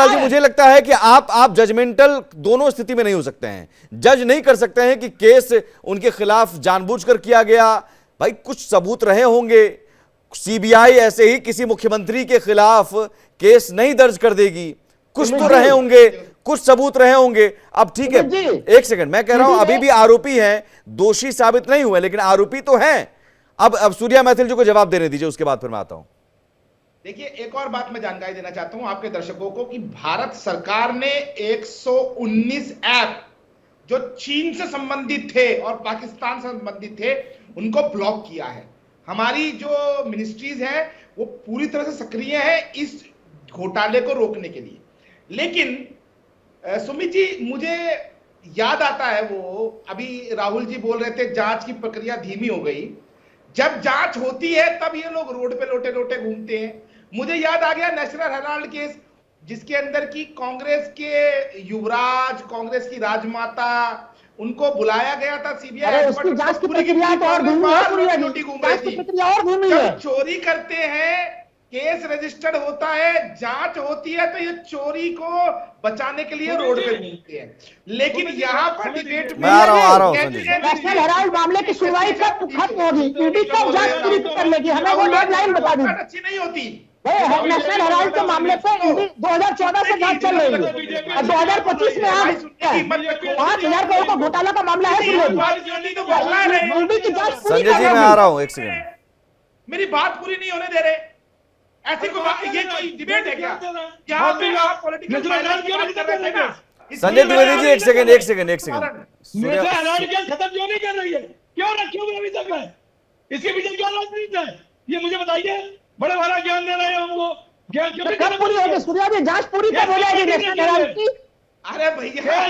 जी मुझे लगता है कि आप जजमेंटल दोनों स्थिति में नहीं हो सकते हैं, जज नहीं कर सकते हैं कि केस उनके खिलाफ जानबूझकर किया गया। भाई कुछ सबूत रहे होंगे, सीबीआई ऐसे ही किसी मुख्यमंत्री के खिलाफ केस नहीं दर्ज कर देगी, कुछ तो रहे होंगे, कुछ सबूत रहे होंगे। अब ठीक है, एक सेकंड, मैं कह रहा हूं अभी भी आरोपी हैं, दोषी साबित नहीं हुए, लेकिन आरोपी तो हैं। अब सूर्या मैथिल जी को जवाब देने दीजिए, उसके बाद फिर मैं आता हूं। देखिए एक और बात मैं जानकारी देना चाहता हूं आपके दर्शकों को कि भारत सरकार ने 119 ऐप जो चीन से संबंधित थे और पाकिस्तान से संबंधित थे उनको ब्लॉक किया है। हमारी जो मिनिस्ट्रीज हैं वो पूरी तरह से सक्रिय है इस घोटाले को रोकने के लिए। लेकिन सुमित जी मुझे याद आता है, वो अभी राहुल जी बोल रहे थे जांच की प्रक्रिया धीमी हो गई, जब जांच होती है तब ये लोग रोड पे लोटे लोटे घूमते हैं। मुझे याद आ गया नेशनल हेराल्ड केस, जिसके अंदर की कांग्रेस के युवराज, कांग्रेस की राजमाता, उनको बुलाया गया था सीबीआई, उसकी जांच की प्रक्रिया तो और धीमी है, चोरी करते हैं, केस रजिस्टर्ड होता है, जांच होती है, तो ये चोरी को बचाने के लिए रोड पे घूमते हैं। लेकिन यहाँ पर डिबेट में नेशनल हेराल्ड मामले की सुनवाई कब खत्म होगी, ईडी कब जांच पूरी कर लेगी, हमें वो डेडलाइन बता दी। अच्छी नहीं होती, भाई नेशनल हेराल्ड के मामले पे ईडी 2014 से जांच चल रही है और 2025 में आप 5,000 करोड़ का घोटाला का मामला है ईडी की जांच पूरी संजय जी मैं आ रहा हूं, एक सेकंड। मेरी बात पूरी नहीं होने दे रहे। ऐसी कोई ये कोई डिबेट है क्या? यहाँ पे आप पॉलिटिकल बात कर रहे थे ना। संजय द्विवेदी जी एक सेकंड नेशनल हेराल्ड केस खत्म क्यों नहीं कर रही है? क्यों अभी तक है? इसके पीछे क्या राजनीति है? ये मुझे बताइए। बड़े बड़ा ज्ञान दे रहे हैं हमको। ज्ञान क्यों नहीं कब पूरी होगी सूर्या जी? जांच पूरी कब हो जाएगी नेशनल हेराल्ड की? अरे भैया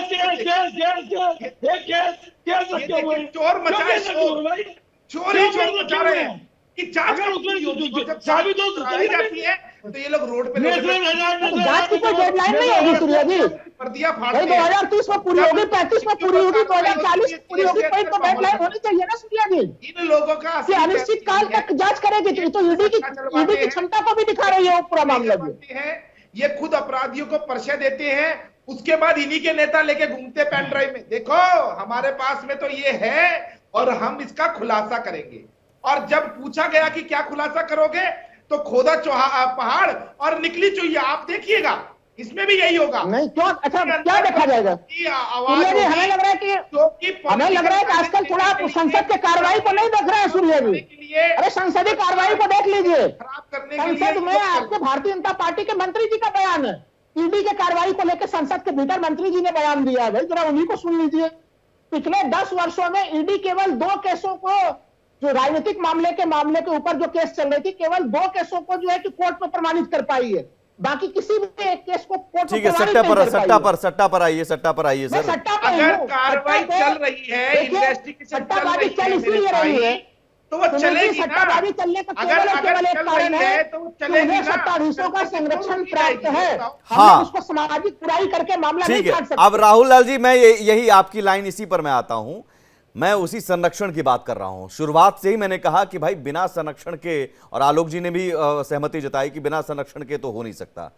चोर मचाए, चोर मचा रहे हैं कि जांच साबित कराई जाती है तो ये लोग रोड पे जांच की कोई डेडलाइन नहीं होगी सूर्या जी। पर्दियां भाई फाड़ते हैं। 2030 में पूरी होगी, 35 में पूरी होगी, 2040 में पूरी होगी, कोई तो डेडलाइन होनी चाहिए ना सूर्या जी। इन लोगों का कि अनिश्चित काल तक जांच करेगी तो ईडी की क्षमता को भी दिखा रही है वो पूरा मामला भी। ये खुद अपराधियों को परिचय देते हैं, उसके बाद इन्हीं के नेता लेके घूमते पेन ड्राइव में। देखो हमारे पास में तो ये है और हम इसका खुलासा करेंगे। और जब पूछा गया कि क्या खुलासा करोगे तो खोदा पहाड़ और निकली चुहिया। आप देखिएगा इसमें भी यही होगा। नहीं क्यों? अच्छा क्या देखा जाएगा? सूर्या जी हमें लग रहा है कि आजकल थोड़ा संसद के कार्रवाई को नहीं देख रहे हैं सूर्या जी। अरे संसदीय कार्रवाई को देख लीजिए। संसद में आपके भारतीय जनता पार्टी के मंत्री जी का बयान है, ईडी के कार्रवाई को लेकर संसद के भीतर मंत्री जी ने बयान दिया है। भाई जरा उन्हीं को सुन लीजिए। पिछले 10 वर्षों में ईडी केवल 2 केसों को, जो राजनीतिक मामले के ऊपर जो केस चल रही थी, केवल 2 केसों को जो है कि कोर्ट में प्रमाणित कर पाई है। बाकी किसी भी एक केस को कोर्ट में ठीक है। सट्टा पर आइए सर। अगर कार्रवाई चल रही है, इन्वेस्टिगेशन सट्टाबाजी चल इसलिए रही है तो वो चलेगी ना। सट्टाबाजी चलने का केवल एक कारण है तो उन्हें सत्ताधीशों का संरक्षण प्राप्त है। हाँ, उसको सामाजिक बुराई करके मामला नहीं ठीक काट है। सकते। अब राहुल लाल जी मैं यही आपकी लाइन, इसी पर मैं आता हूं। मैं उसी संरक्षण की बात कर रहा हूं। शुरुआत से ही मैंने कहा कि भाई बिना संरक्षण के, और आलोक जी ने भी सहमति जताई कि बिना संरक्षण के तो हो नहीं सकता।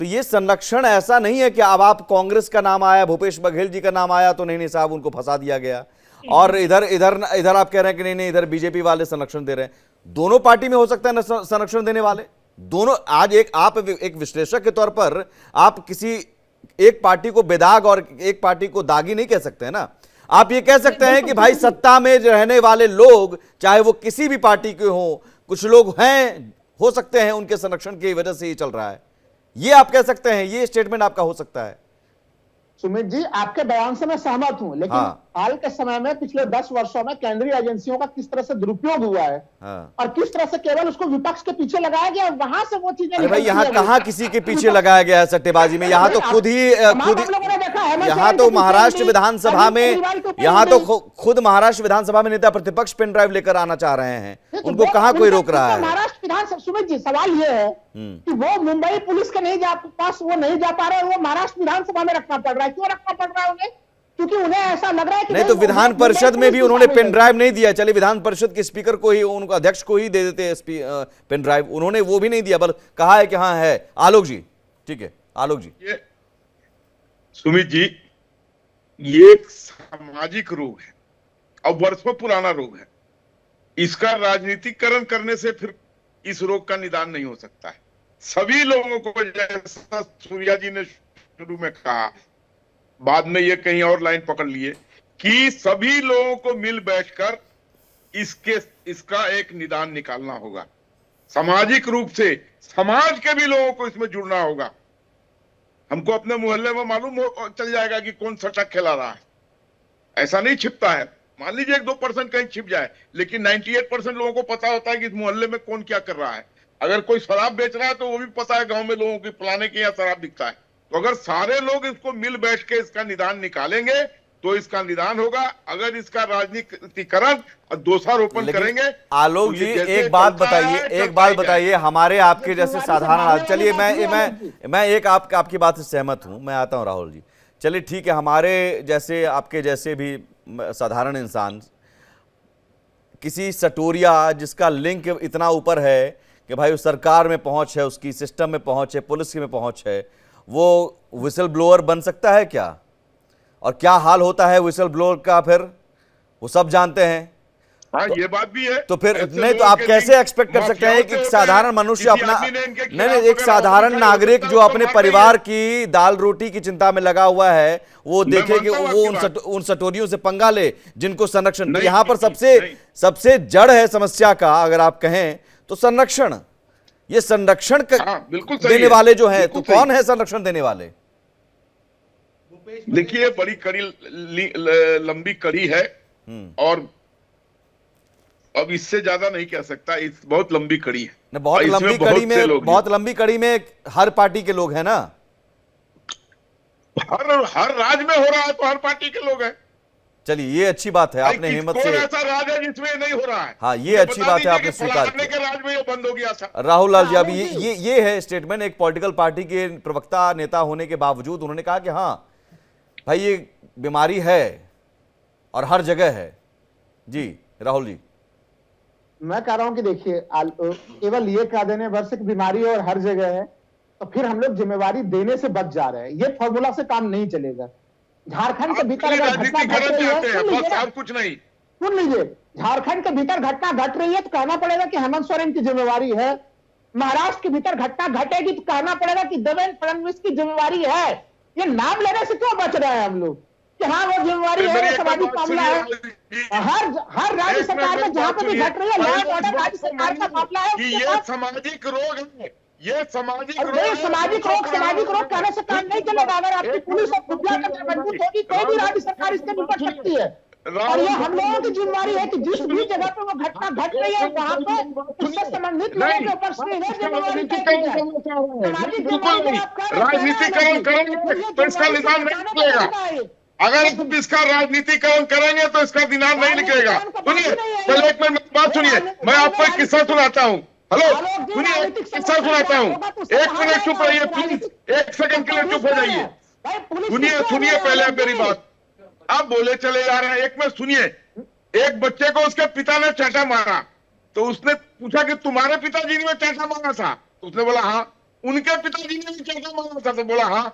तो ये संरक्षण ऐसा नहीं है कि अब आप कांग्रेस का नाम आया, भूपेश बघेल जी का नाम आया तो नहीं साहब उनको फंसा दिया गया, और इधर आप कह रहे हैं कि नहीं इधर बीजेपी वाले संरक्षण दे रहे हैं। दोनों पार्टी में हो सकता है ना संरक्षण देने वाले दोनों। आज आप एक विश्लेषक के तौर पर आप किसी एक पार्टी को बेदाग और एक पार्टी को दागी नहीं कह सकते हैं ना। आप ये कह सकते हैं कि भाई सत्ता में रहने वाले लोग चाहे वो किसी भी पार्टी के हों, कुछ लोग हैं हो सकते हैं उनके संरक्षण की वजह से ये चल रहा है, ये आप कह सकते हैं। ये स्टेटमेंट आपका हो सकता है। सुमित जी आपके बयान से मैं सहमत हूं, लेकिन हाल के समय में पिछले 10 वर्षों में केंद्रीय एजेंसियों का किस तरह से दुरुपयोग हुआ है और किस तरह से केवल उसको विपक्ष के पीछे लगाया गया, वहां से वो चीजें। भाई यहाँ कहाँ किसी के पीछे लगाया गया है सट्टेबाजी में? यहाँ तो खुद यहाँ तो महाराष्ट्र विधानसभा में, यहाँ तो खुद महाराष्ट्र विधानसभा में नेता प्रतिपक्ष पेन ड्राइव लेकर आना चाह रहे हैं, उनको कहाँ कोई रोक रहा है? महाराष्ट्र विधानसभा, सुमित जी सवाल ये है कि वो मुंबई पुलिस के पास वो नहीं जा पा रहे, वो महाराष्ट्र विधानसभा में रखना पड़ रहा है। क्यों रखना पड़ रहा है उन्हें? क्योंकि उन्हें ऐसा लग रहा है कि नहीं तो विधान परिषद में भी उन्होंने पेन ड्राइव नहीं दिया। चलिए विधान परिषद के स्पीकर को ही, उनको अध्यक्ष को ही दे देते पेन ड्राइव, उन्होंने वो भी नहीं दिया, बल कहा है कि हाँ है। आलोक जी, ठीक है आलोक जी। सुमित जी ये एक सामाजिक रोग है और वर्षों पुराना रोग है। इसका राजनीतिकरण करने से फिर इस रोग का निदान नहीं हो सकता है। सभी लोगों को, जैसा सूर्या जी ने शुरू में कहा, बाद में ये कहीं और लाइन पकड़ लिए कि सभी लोगों को मिल बैठकर इसका एक निदान निकालना होगा। सामाजिक रूप से समाज के भी लोगों को इसमें जुड़ना होगा। हमको अपने मोहल्ले में मालूम चल जाएगा कि कौन सट्टा खेला रहा है, ऐसा नहीं छिपता है। मान लीजिए 1-2% कहीं छिप जाए, लेकिन 98% लोगों को पता होता है कि इस मोहल्ले में कौन क्या कर रहा है। अगर कोई शराब बेच रहा है तो वो भी पता है गांव में लोगों की फलाने के यहाँ शराब बिकता है। तो अगर सारे लोग इसको मिल बैठ के इसका निदान निकालेंगे तो इसका निदान होगा। अगर इसका राजनीतिकरण और दोषारोपण करेंगे। आलोक जी एक बात बताइए, हमारे आपके जैसे साधारण, चलिए मैं एक आपकी बात से सहमत हूं, मैं आता हूं राहुल जी। चलिए ठीक है, हमारे जैसे आपके जैसे भी साधारण इंसान, किसी सटोरिया जिसका लिंक इतना ऊपर है कि भाई उस सरकार में पहुंच है, उसकी सिस्टम में पहुंच है, पुलिस में पहुंच है, वो विसल ब्लोअर बन सकता है क्या? और क्या हाल होता है विसल ब्लोअर का फिर वो सब जानते हैं। हाँ, ये बात भी है। तो फिर ऐसे नहीं, तो लोगों आप के कैसे लिंक एक्सपेक्ट कर सकते माफियाओं हैं से कि एक होते साधारण हैं। मनुष्य किसी अपना, आदमी ने इनके नहीं खिलाफ एक अगर साधारण आवाज नागरिक उठाई जो तो अपने उसको परिवार मार देंगे। की दाल रोटी की चिंता में लगा हुआ है, वो मैं देखे कि मानता हूं वो आपकी बात। उन सटोरियों से पंगा ले जिनको संरक्षण। तो नहीं, यहां पर नहीं, सबसे नहीं। सबसे जड़ है समस्या का, अगर आप कहें तो संरक्षण। ये संरक्षण हाँ, बिल्कुल सही देने है, वाले जो है, तो बिल्कुल सही। कौन है संरक्षण देने वाले? देखिए, बड़ी कड़ी लंबी कड़ी है और अब इससे ज्यादा नहीं कह सकता। इस बहुत लंबी कड़ी है न, बहुत और इसमें लंबी कड़ी बहुत से में, लोग बहुत लंबी कड़ी में हर पार्टी के लोग हैं ना। हर राज्य में हो रहा है तो हर पार्टी के लोग हैं। चलिए, ये अच्छी बात है, आपने भाई, हिम्मत कौन से। ऐसा राज है जिसमें नहीं हो रहा है? हाँ, ये मुझे अच्छी बता बात है, दीजिए आपने कि स्वीकार फलाने किया। के राज में ये बंद हो गया था। राहुल लाल जी, हाँ, अभी ये है स्टेटमेंट एक पॉलिटिकल पार्टी के प्रवक्ता नेता होने के बावजूद उन्होंने कहा कि हाँ भाई, ये बीमारी है और हर जगह है। जी राहुल जी। मैं कह रहा हूं कि देखिए, केवल ये कह देने भर से कि बीमारी और हर जगह है, तो फिर हम लोग जिम्मेवारी देने से बच जा रहे हैं। ये फॉर्मूला से काम नहीं चलेगा। झारखंड के भीतर अगर घटना घट राजनीतिकरण रही है, चाहते हैं, सुन लीजिए बस ना, और कुछ नहीं। सुन लीजिए, झारखंड के भीतर घटना घट रही है तो कहना पड़ेगा कि हेमंत सोरेन की जिम्मेवारी है। महाराष्ट्र के भीतर घटना घटेगी तो कहना पड़ेगा कि देवेंद्र फडणवीस की जिम्मेवारी है। ये नाम लेने से क्यों बच रहे हैं हम लोग कि हाँ वो जिम्मेवारी है, वो सामाजिक मामला है। हर राज्य सरकार में जहां पर भी घट रही है, लॉ एंड ऑर्डर राज्य सरकार का मामला है। कि ये सामाजिक रोग है, ये सामाजिक रोग है। सामाजिक रोग कहने से काम नहीं चलेगा। अगर आपकी पुलिस और खुफिया तंत्र मजबूत होगी, कोई भी राज्य सरकार इससे निपट सकती है। और ये हम लोगों की जिम्मेवारी है कि जिस भी जगह पे वो घटना घट रही है, वहां पे उससे संबंधित लोगों के ऊपर सीधे जिम्मेवारी तय की जाए। सामाजिक जिम्मेवारी आप कर रहे हैं, राजनीतिकरण करेंगे तो इसका निदान नहीं निकलेगा। अगर आप इसका राजनीतिकरण करेंगे तो इसका दिनार नहीं निकलेगा। सुनिए, चलो एक मिनट बात सुनिए, मैं आपको एक किस्सा सुनाता हूँ। हेलो, सुनिए, एक किस्सा सुनाता हूँ। एक मिनट चुप रहिए प्लीज, एक सेकंड के लिए चुप हो जाइए। सुनिए पहले आप मेरी बात। आप बोले चले जा रहे हैं, एक मिनट सुनिए। एक बच्चे को उसके पिता ने चांटा मारा, तो उसने पूछा कि तुम्हारे पिताजी ने चांटा मारा था? तो उसने बोला हाँ। उनके पिताजी ने भी चांटा मारा था? तो बोला हाँ।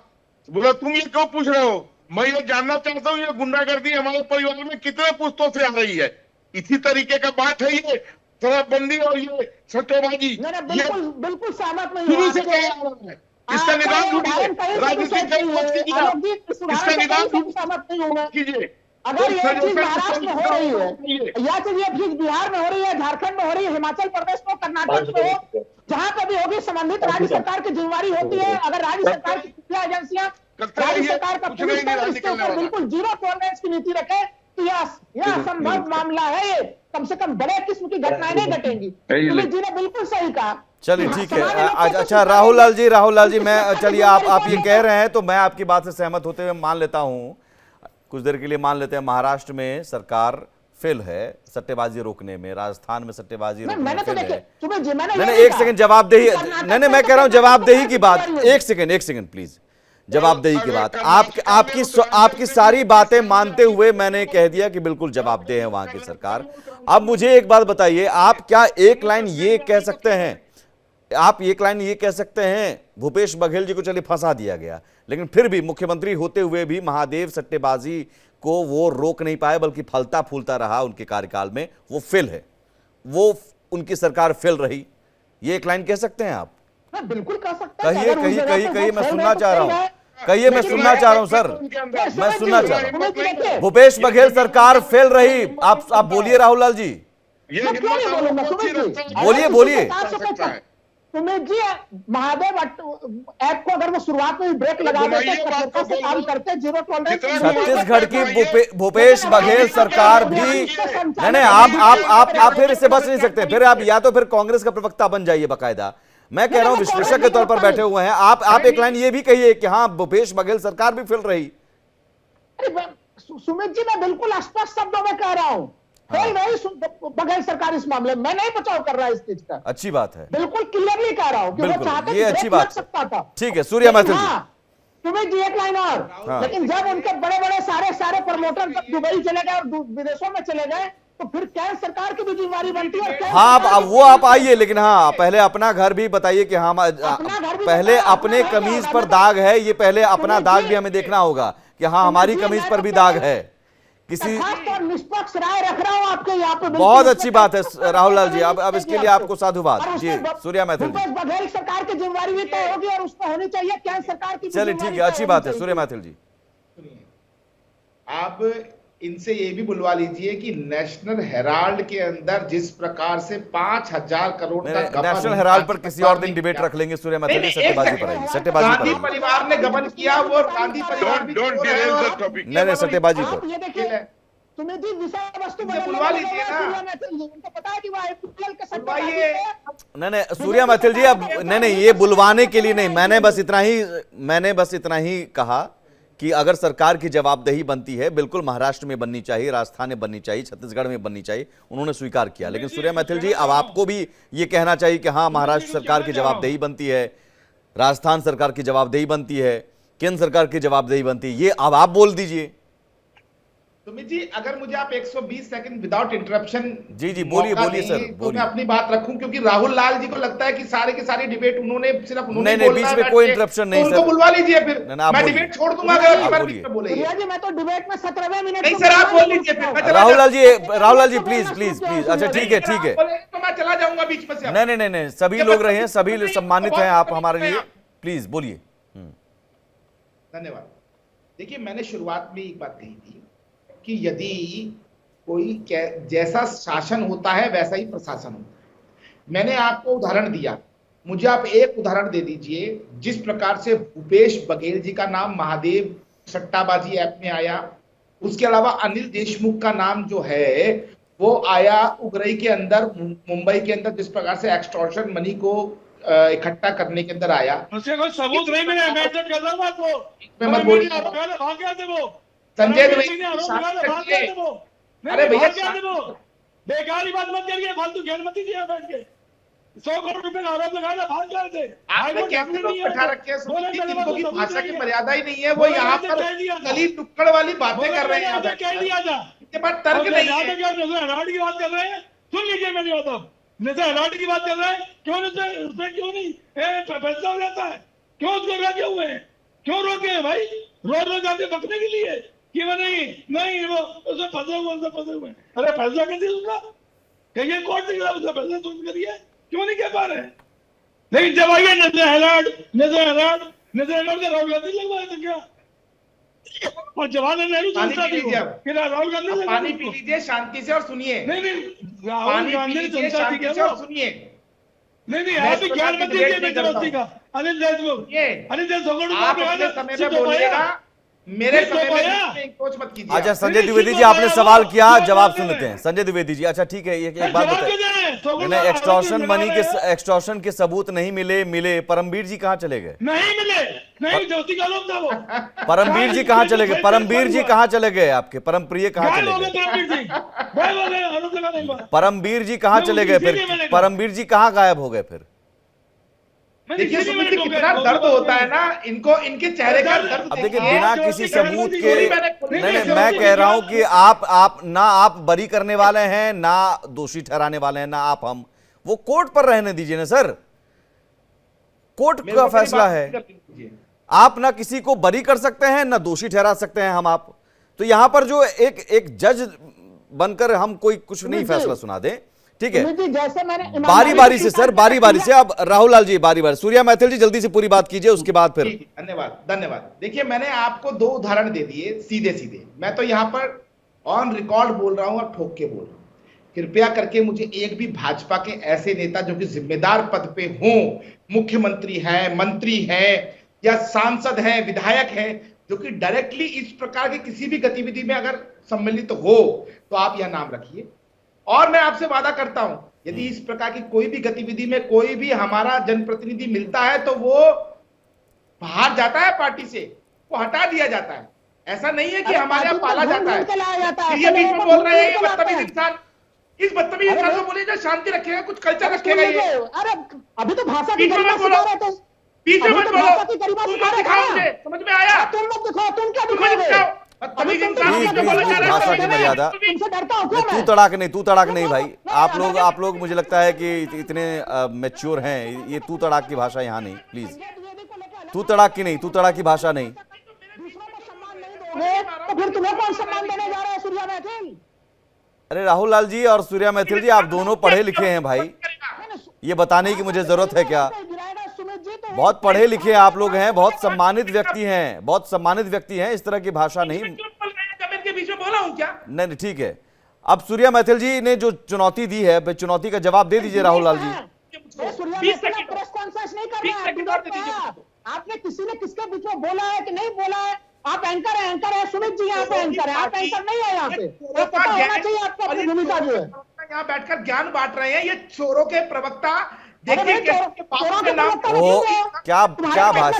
तो बोला तुम ये क्यों पूछ रहे हो? मैं ये जानना चाहता हूँ ये गुंडागर्दी हमारे परिवार में कितने पुश्तों से आ रही है। इसी तरीके का बात है ये शराबबंदी और ये सट्टेबाजी। बिल्कुल सहमत नहीं शुरू से क्या आ रहा है? इसका निदान ढूंढिए, राजनीतिकरण मत कीजिए, इसका निदान कीजिए। अगर ये चीज महाराष्ट्र में हो रही है, या चीज ये चीज बिहार में हो रही है, झारखंड में हो रही है, हिमाचल प्रदेश में, कर्नाटक में हो, जहां पर भी होगी, संबंधित राज्य सरकार की जिम्मेवारी होती है। अगर राज्य सरकार की खुफिया एजेंसियां, राज्य सरकार का पुलिस बल इसके ऊपर बिल्कुल जीरो टॉलरेंस की नीति रखे तो यह असंभव मामला है। ये कम से कम बड़े किस्म की घटनाएं नहीं घटेंगी। पुलिस जी ने बिल्कुल सही कहा। चलिए ठीक है। अच्छा राहुल लाल जी, मैं चलिए आप ये कह रहे हैं तो मैं आपकी बात से सहमत होते हुए मान लेता हूं, कुछ देर के लिए मान लेते हैं। महाराष्ट्र में सरकार फेल है सट्टेबाजी रोकने में, राजस्थान में सट्टेबाजी रोकने में फेल है। नहीं, एक सेकंड, जवाबदेही, नहीं मैं कह रहा हूं जवाबदेही की बात। एक सेकंड प्लीज, जवाबदेही की बात। आपकी सारी बातें मानते हुए मैंने कह दिया कि बिल्कुल जवाबदेह है वहां की सरकार। अब मुझे एक बात बताइए, आप क्या एक लाइन ये कह सकते हैं, भूपेश बघेल जी को चलिए फंसा दिया गया, लेकिन फिर भी मुख्यमंत्री होते हुए भी महादेव सट्टेबाजी को वो रोक नहीं पाए, बल्कि फलता फूलता रहा उनके कार्यकाल में। वो फेल है, वो उनकी सरकार फेल रही, ये एक लाइन कह सकते हैं आप? बिल्कुल कह सकते हैं। कहिए, मैं सुनना चाह रहा हूं। कहिए, मैं सुनना चाह रहा हूं सर, मैं सुनना चाह रहा हूं। भूपेश बघेल सरकार फेल रही, आप बोलिए राहुल लाल जी, बोलिए। सुमित जी, महादेव ऐप को अगर वो शुरुआत में ब्रेक लगा देते, कठोरता से काम करते, जीरो टॉलरेंस। छत्तीसगढ़ की भूपेश बघेल सरकार भी नहीं, आप फिर इससे बच नहीं सकते। फिर आप या तो फिर कांग्रेस का प्रवक्ता बन जाइए बाकायदा। मैं कह रहा हूं विश्लेषक के तौर पर बैठे हुए हैं आप एक लाइन ये भी कहिए कि हाँ भूपेश बघेल सरकार भी फेल रही। सुमित जी, मैं बिल्कुल स्पष्ट शब्दों में कह रहा हूं, फेल नहीं बघेल सरकार इस मामले में। मैं नहीं बचाव कर रहा इस चीज का, अच्छी बात है, बिल्कुल क्लियरली कह रहा हूं कि वो चाहते ये अच्छी बात सकता था। ठीक है, सूर्या मैथिल जी। सुमित जी, एक लाइन और। लेकिन जब उनके बड़े बड़े सारे प्रमोटर दुबई चले गए और विदेशों में चले गए, तो फिर केंद्र सरकार की भी जिम्मेवारी बनती है। हाँ, वो आप आइए, लेकिन हाँ पहले अपना घर भी बताइए कि हाँ पहले अपने कमीज पर दाग है, ये पहले अपना दाग भी हमें देखना होगा कि हाँ हमारी कमीज पर भी दाग है। किसी तटस्थ और निष्पक्ष राय रख रहा हूं आपके यहाँ पे। बहुत अच्छी बात है राहुल लाल जी, अब इसके लिए आपको साधुवाद जी। सूर्या मैथिल जी, भूपेश बघेल सरकार की जिम्मेदारी भी तय होगी और उस पर होनी चाहिए केंद्र सरकार की। चलिए ठीक है, अच्छी बात है सूर्या मैथिल जी। आप इनसे ये भी बुलवा लीजिए कि नेशनल हेराल्ड के अंदर जिस प्रकार से 5,000 करोड़ का गबन नेशनल हेराल्ड पर किसी और दिन डिबेट रख लेंगे। सूर्या मैथिल जी, सट्टेबाजी पर आइए, सट्टेबाजी पर गांधी आइए। परिवार ने गबन किया, वो गांधी परिवार भी डोंट चोर है डिरेल द और- टॉपिक। नहीं, सट्टेबाजी आप पर। ये देखिए सुमित जी, विषय वस्तु इनसे बदलने बुलवा वाले लीजिए लोग हैं, ना। सूर्या मैथिल जी, उनको पता है कि वो IPL के सट्टेबाजी बुलवाइए। में- नहीं सूर्या मैथिल जी, अब नहीं ये बुलवाने के लिए नहीं, मैंने बस इतना ही कहा कि अगर सरकार की जवाबदेही बनती है, बिल्कुल महाराष्ट्र में बननी चाहिए, राजस्थान में बननी चाहिए, छत्तीसगढ़ में बननी चाहिए, उन्होंने स्वीकार किया। लेकिन सूर्या मैथिल जी, अब आपको भी ये कहना चाहिए कि हाँ, महाराष्ट्र सरकार की जवाबदेही बनती है, राजस्थान सरकार की जवाबदेही बनती है, केंद्र सरकार की जवाबदेही बनती है, ये अब आप बोल दीजिए। सुमित जी, अगर मुझे आप 120 सेकंड विदाउट इंटरप्शन जी, बोलिए सर, तो बोलिए। मैं अपनी बात रखूं, क्योंकि राहुल लाल जी को लगता है कि सारे के सारे डिबेट उन्होंने सिर्फ उन्होंने नहीं, बोलना बीच है में बैठ कोई के, इंटरप्शन तो नहीं, उनको सर। बुलवा लीजिए फिर। नहीं, आप मैं बोलिए। डिबेट छोड़ दूंगा अगर अगली बार बोलिए। बीच में बोलेंगे। सूर्या जी, मैं तो डिबेट में 17वें मिनट नहीं में सर, आप बोलना बोल लीजिए फिर, मैं चला राहुल लाल जाऊंगा। जी प्लीज। अच्छा ठीक है, ठीक है। तो मैं चला जाऊंगा बीच में से। नहीं, सभी लोग रहे हैं, सभी सम्मानित हैं आप हमारे लिए, प्लीज बोलिए। धन्यवाद। देखिए, मैंने शुरुआत में एक बात कही थी कि यदि कोई जैसा शासन होता है वैसा ही प्रशासन होता है। मैंने आपको उदाहरण दिया, मुझे आप एक उदाहरण दे दीजिए जिस प्रकार से भूपेश बघेल जी का नाम महादेव सट्टाबाजी ऐप में आया, उसके अलावा अनिल देशमुख का नाम जो है वो आया उगरई के अंदर, मुंबई के अंदर, जिस प्रकार से एक्सटॉर्शन मनी को इकट्ठा करने के अंदर आया। उसके कोई सबूत नहीं मिले, मैं जब कर रहा था वो मैं मत बोलिए। भाग गया थे वो संजय भाग द्विवेदी गया थे वो। अरे भैया, भाग गया थे वो। बेकार ही बात मत करिए, फालतू घेर मत दीजिए बैठ के। 100 करोड़ रुपए का आरोप लगाया, भाग गए थे। आपने कैसे लोग बैठा रखे हैं सुमित जी, जिनको की भाषा की मर्यादा ही नहीं है, वो बोले यहाँ मैंने पर कह दिया था। गली टुक्कड़ वाली बातें कर रहे हैं। मैंने कह दिया था। इनके पास तर्क नहीं है। हराड़ की बात कर रहे हैं, सुन लीजिए मेरी बात। अब नेता हराड़ की बात कर रहे हैं, क्यों उसमें क्यों नहीं फैसला हो जाता है? क्यों उसको रोके हुए हैं? क्यों रोके हैं भाई? रोज आके बकने के लिए कि वो नहीं वो उसमें फंसे हुए। अरे फैसला कर दिया उसका, कहिए कोर्ट ने उसका फैसला तुम करिए, क्यों नहीं कह पा रहे? लेकिन जब आइए नेता हराड़ के राहुल गांधी लगवाए थे क्या? और जवाहरलाल नेहरू पानी संस्था पी थी लीजिए वो, अब। कि राहुल गांधी अब लगवाए पानी थे पी उसको। लीजिए शांति से और सुनिए। नहीं राहुल पानी पी गांधी लीजिए संस्था थी शांति क्या से वो? और सुनिए। नहीं मैं आप भी इस ज्ञान प्रकार मत की दीजिए डिबेट नहीं करता बेजबस्ती का। अनिल देशमुख ये आप अपने समय में बोलिएगा, मेरे सिर्फ समय में बोया। बीच में इंक्रोच मत कीजिए। अच्छा आप। संजय द्विवेदी जी, आपने सवाल किया, जवाब सुन लेते हैं। संजय द्विवेदी जी, अच्छा ठीक है, एक बात बताइए, मैंने एक्सटॉर्शन के सबूत नहीं मिले, परमवीर जी कहाँ चले गए? नहीं मिले, नहीं ज्योति का आरोप था वो। परमवीर जी कहाँ चले गए? परमवीर जी कहाँ चले गए? आपके परमप्रिय कहाँ गायब चले हो गए गए? परमवीर जी, गायब हो गए, आरोप लगाने के बाद। परमवीर जी कहाँ चले गए फिर? परमवीर जी कहाँ गायब हो गए फिर? देखिए सुमित जी, कितना दर्द होता है ना इनको, इनके चेहरे का दर्द अब देखिए, देखिए। बिना किसी सबूत के, नहीं, नहीं मैं कह रहा हूं कि आप बरी करने वाले हैं, ना दोषी ठहराने वाले हैं, ना हम, वो कोर्ट पर रहने दीजिए ना सर, कोर्ट मेरे का को मेरी फैसला बात है। कर लीजिए। आप ना किसी को बरी कर सकते हैं, ना दोषी ठहरा सकते हैं आप। तो यहां पर जो एक जज बनकर हम कोई कुछ नहीं फैसला सुना दें, ठीक है? सुमित जी, जैसे मैंने बारी बारी से सर, बारी बारी से। अब राहुल लाल जी बारी बारी, सूर्या मैथिल जी जल्दी से पूरी बात कीजिए, उसके बाद फिर। ठीक, धन्यवाद। देखिए, मैंने आपको 2 उदाहरण दे दिए सीधे। मैं तो यहाँ पर ऑन रिकॉर्ड बोल रहा हूं और ठोक के बोल रहा हूं। कृपया करके मुझे एक भी भाजपा के ऐसे नेता जो कि जिम्मेदार पद पे हों, मुख्यमंत्री हैं, मंत्री हैं या सांसद हैं, विधायक हैं, जो कि डायरेक्टली इस प्रकार की किसी भी गतिविधि में अगर सम्मिलित हो, तो आप यह नाम रखिए। और मैं आपसे वादा करता हूं, यदि इस प्रकार की कोई भी गतिविधि में कोई भी हमारा जनप्रतिनिधि मिलता है तो वो बाहर जाता है, पार्टी से वो हटा दिया जाता है। ऐसा नहीं है कि हमारे यहाँ पाला जाता है। ये बीच में बोल रहे हैं, ये बदतमीज इंसान, इस बदतमीज इंसान को बोलिए जो शांति रखेगा, कुछ कल्चर रखेगा। ये अरे अभी तो भाषा की बीच में गरिमा मत बोलो। सिखा रहे थे। बीच में अभी मत तो बोलो, भाषा की गरिमा तुम सिखा मत रहे थे दिखाओ ना। मुझे, समझ में आया? तुम मत दिखाओ, तुम क्या तुम मत दिखाओगे? दिखाओ, बदतमीज इंसान प्लीज, मुझे बोला जा रहा है। भाषा की मर्यादा। तुमसे डरता हूं क्या तू मैं? तड़ाक नहीं भाई, आप लोग मुझे लगता है कि इतने मैच्योर हैं, ये तू तड़ाक की भाषा यहाँ नहीं, प्लीज। तू तड़ाक की भाषा नहीं। दूसरों को सम्मान नहीं दोगे तो फिर फिर तुम्हें कौन सम्मान देने जा रहा है सूर्या मैथिल? अरे राहुल लाल जी और सूर्या मैथिल जी, आप दोनों पढ़े लिखे हैं भाई, ये बताने की मुझे जरूरत है क्या? बहुत पढ़े लिखे आप लोग हैं, बहुत सम्मानित व्यक्ति हैं, बहुत सम्मानित व्यक्ति हैं, इस तरह की भाषा नहीं। जब इनके बीच में बोला हूं क्या? नहीं ठीक है, अब सूर्या मैथिल जी ने जो चुनौती दी है, चुनौती का जवाब दे दीजिए राहुल लाल जी। प्रेस कॉन्फ्रेंस नहीं कर रहे हैं, आपने किसी ने किसके बीच में बोला है कि नहीं बोला है? आप एंकर है सुमित जी यहाँ पे एंकर है, आप एंकर नहीं है यहाँ पे, पता होना चाहिए आपको अपनी भूमिका जो है। यहाँ बैठकर ज्ञान बांट रहे हैं ये चोरों के प्रवक्ता। देखिए क्या भाषा है भाई?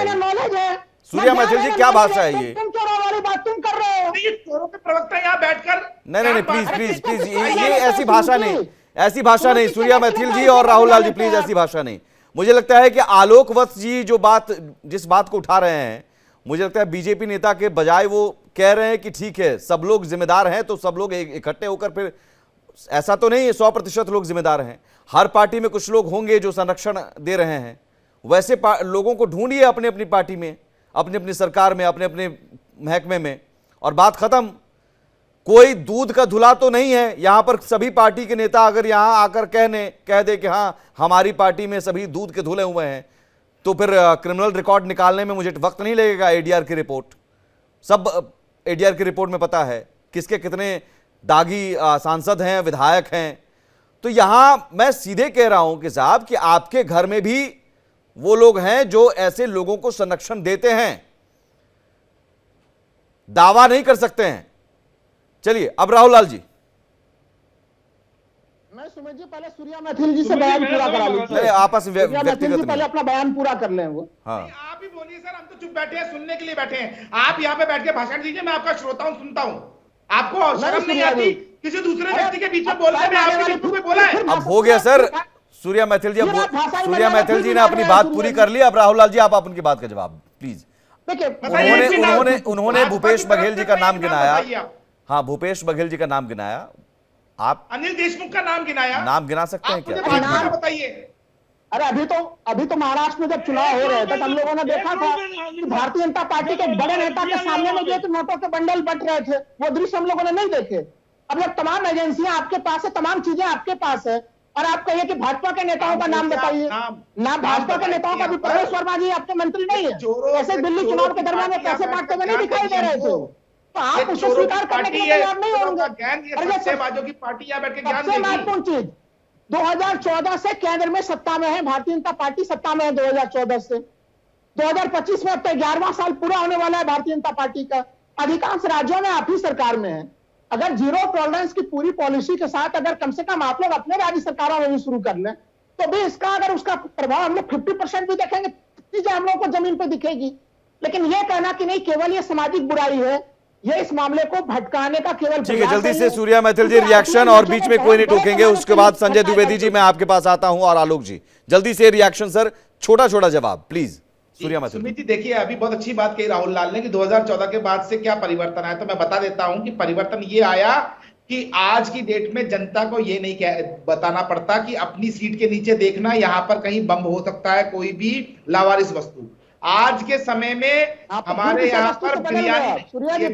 नॉलेज है सूर्या मैथिल जी, क्या भाषा है ये? तुम चोरों वाली बात तुम कर रहे हो। ये चोरों के प्रवक्ता यहाँ बैठकर नहीं प्लीज ये ऐसी भाषा नहीं, ऐसी भाषा नहीं। सूर्या मैथिल जी और राहुल लाल जी प्लीज ऐसी भाषा नहीं। मुझे लगता है कि आलोक वत्स जी जिस बात को उठा रहे हैं, मुझे लगता है बीजेपी नेता के बजाय वो कह रहे हैं कि ठीक है सब लोग जिम्मेदार हैं, तो सब लोग इकट्ठे होकर, फिर ऐसा तो नहीं है 100% लोग जिम्मेदार हैं। हर पार्टी में कुछ लोग होंगे जो संरक्षण दे रहे हैं, वैसे लोगों को ढूंढिए अपने अपनी पार्टी में, अपनी अपनी सरकार में, अपने अपने महकमे में, और बात खत्म। कोई दूध का धुला तो नहीं है यहां पर। सभी पार्टी के नेता अगर यहां आकर कह दे कि हाँ हमारी पार्टी में सभी दूध के धुले हुए हैं, तो फिर क्रिमिनल रिकॉर्ड निकालने में मुझे वक्त नहीं लगेगा। एडीआर की रिपोर्ट, सब एडीआर की रिपोर्ट में पता है किसके कितने दागी सांसद हैं, विधायक हैं। तो यहां मैं सीधे कह रहा हूं कि साहब कि आपके घर में भी वो लोग हैं जो ऐसे लोगों को संरक्षण देते हैं, दावा नहीं कर सकते हैं। चलिए अब राहुल लाल जी। मैं सुमित जी पहले सूर्या मैथिल जी से बयान पूरा करा लीजिए। आपस में सूर्या मैथिल जी व्यक्तिगत पहले अपना बयान पूरा कर लें वो। हाँ आप ही बोलिए सर, हम तो चुप बैठे हैं, सुनने के लिए बैठे हैं। आप यहाँ पे बैठ के भाषण दीजिए, मैं आपका श्रोता हूँ, सुनता हूँ। आपको शर्म नहीं आती किसी दूसरे व्यक्ति के बीच में बोलने में? आपके बीच में बोला है। अब हो गया सर। सूर्या मैथिल जी ने अपनी बात पूरी कर ली। अब राहुल लाल जी आप उनकी बात का जवाब प्लीज। उन्होंने भूपेश बघेल जी का नाम गिनाया। हाँ, भूपेश बघेल जी का नाम गिनाया। आप अनिल देशमुख का नाम गिनाया। नाम गिना सकते हैं क्या? नाम बताइए। अरे अभी तो महाराष्ट्र में जब चुनाव हो रहे थे तो हम लोगों ने देखा था कि भारतीय जनता पार्टी के बड़े नेता के सामने में जो नोटों के बंडल बट रहे थे, वो दृश्य हम लोगों ने नहीं देखे। अब जब तमाम एजेंसियां आपके पास है, तमाम चीजें आपके पास है, और आप कहिए कि भाजपा के नेताओं का नाम बताइए। ना भाजपा के नेताओं का भी प्रवेश वर्मा जी आपके मंत्री नहीं है, ऐसे दिल्ली चुनाव के दरमियान में पैसे बांटते हुए नहीं दिखाई दे रहे थे, तो आप उसे स्वीकार करने के लिए तैयार नहीं होंगे। सट्टेबाजों की पार्टी यहाँ बैठ के ज्ञान सबसे महत्वपूर्ण चीज, 2014 से केंद्र में सत्ता में है भारतीय जनता पार्टी, सत्ता में है 2014 से 2025 में। अब तो 11वां साल पूरा होने वाला है भारतीय जनता पार्टी का। अधिकांश राज्यों में आप ही सरकार में है। अगर जीरो टॉलरेंस की पूरी पॉलिसी के साथ अगर कम से कम आप लोग अपने राज्य सरकारों में भी शुरू कर लें, तो भी इसका अगर उसका प्रभाव हम लोग 50% भी देखेंगे, चीजें हम लोग को जमीन पर दिखेगी। लेकिन ये कहना कि नहीं केवल ये सामाजिक बुराई है, ये इस मामले को भटकाने का केवल ठीक है। जल्दी से सूर्या मैथिल जी रिएक्शन, और बीच में कोई नहीं टोकेंगे। उसके बाद संजय द्विवेदी जी मैं आपके पास आता हूं, और आलोक जी जल्दी से रिएक्शन सर, छोटा छोटा जवाब प्लीज। सूर्या मैथिल सुमित जी देखिए, अभी बहुत अच्छी बात कही राहुल लाल ने कि 2014 के बाद से क्या परिवर्तन आया। तो मैं बता देता हूं कि परिवर्तन ये आया कि आज की डेट में जनता को ये नहीं बताना पड़ता कि अपनी सीट के नीचे देखना, यहां पर कहीं बम हो सकता है, कोई भी लावारिस वस्तु। आज के समय में हमारे यहाँ पर बिरयानी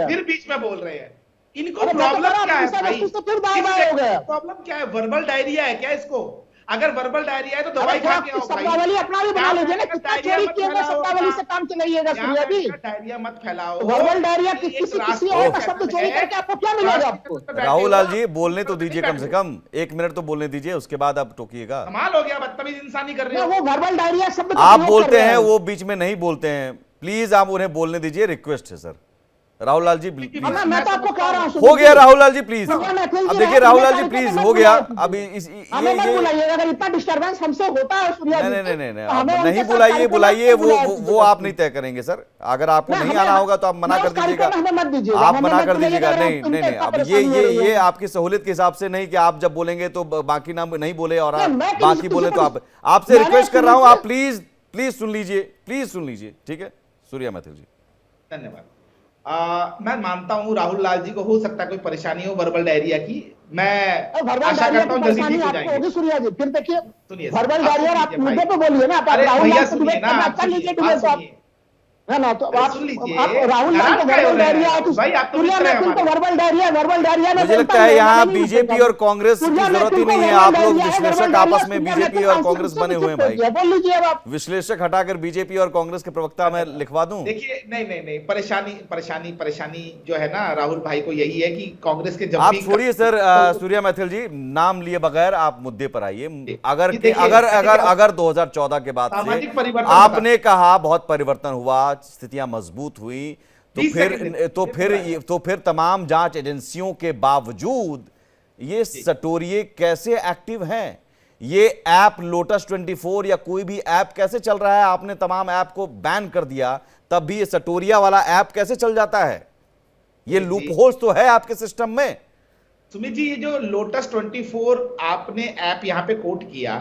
फिर बीच में बोल रहे हैं। इनको प्रॉब्लम क्या है भाई? प्रॉब्लम क्या है? वर्बल डायरिया है क्या इसको? अगर वर्बल डायरिया है तो दवाई खा के आओ भाई। शब्दावली अपना भी बना लीजिए ना, कितना चोरी किए गए शब्दावली से काम चलाइएगा सूर्या जी। डायरिया मत फैलाओ। वर्बल डायरिया किसी और का शब्द चोरी करके आपको क्या मिलेगा? आपको राहुल लाल जी बोलने तो दीजिए, कम से कम 1 मिनट तो बोलने दीजिए, उसके बाद आप टोकिएगा। कमाल हो गया, बदतमीज इंसानी कर रहे हो। वो वर्बल डायरिया शब्द आप बोलते हैं, वो बीच में नहीं बोलते हैं। प्लीज आप उन्हें बोलने दीजिए, रिक्वेस्ट है सर। राहुल लाल जी प्लीज। मैं तो आपको कह रहा हूं, हो गया राहुल लाल जी प्लीज। अब देखिए राहुल लाल जी प्लीज, हो गया। अभी अगर इतना डिस्टर्बेंस हमसे होता है सूर्या जी, नहीं बुलाइए, बुलाइए, वो आप नहीं तय करेंगे सर। अगर आपको नहीं आना होगा तो आप मना कर दीजिएगा, आप मना कर दीजिएगा। नहीं नहीं नहीं, अब ये आपकी सहूलियत के हिसाब से नहीं कि आप जब बोलेंगे तो बाकी नाम नहीं बोले और बाकी बोले तो आप। आपसे रिक्वेस्ट कर रहा हूं, आप प्लीज प्लीज सुन लीजिए, प्लीज सुन लीजिए, ठीक है? सूर्या मैथिल जी धन्यवाद। मैं मानता हूं राहुल लाल जी को हो सकता है कोई परेशानी हो वर्बल डायरिया की। मैं आशा करता हूं जल्दी ठीक हो जाएंगे। सूर्या जी फिर देखिए, सुनिए वर्बल डायरिया आप मुद्दे पे बोलिए ना। आप राहुल लाल से डिबेट करना अच्छा लीजिए, डिबेट आप ना तो आप सुन लीजिए, राहुल भाई को नाराज वर्बल क्यों डायरिया है, हैं? भाई, आप तो सूर्या मित्र हैं मैथिल को हमारे। वर्बल डायरिया मुझे लगता है यहाँ बीजेपी और कांग्रेस की जरूरत ही नहीं है। आप लोग विश्लेषक आपस में बीजेपी और कांग्रेस बने हुए हैं भाई। बोल लीजिए अब आप। विश्लेषक हटाकर बीजेपी और कांग्रेस के प्रवक्ता मैं लिखवा दूं। देखिए, नहीं, परेशानी जो है ना राहुल भाई को यही है कि कांग्रेस के जब आप भी छोड़िए सर, तो- सूर्या मैथिल जी, नाम लिए बगैर आप मुद्दे पर आइए। अगर देखिए, अगर अगर अगर 2014 के बाद सामाजिक से परिवर्तन आपने कहा बहुत परिवर्तन हुआ, स्थितियां मजबूत हुई, 20 सेकंड तो फिर तमाम जांच एजेंसियों के बावजूद ये सटोरिये कैसे एक्टिव हैं? ये ऐप लोटस 24 या कोई भी ऐप कैसे चल रहा है? आपने तमाम ऐप को बैन कर दिया, तब भी ये सटोरिया वाला ऐप कैसे चल जाता है? ये लूप होल्स तो है आपके सिस्टम में। सुमित जी, ये जो लोटस 24 आपने ऐप यहाँ पे कोट किया,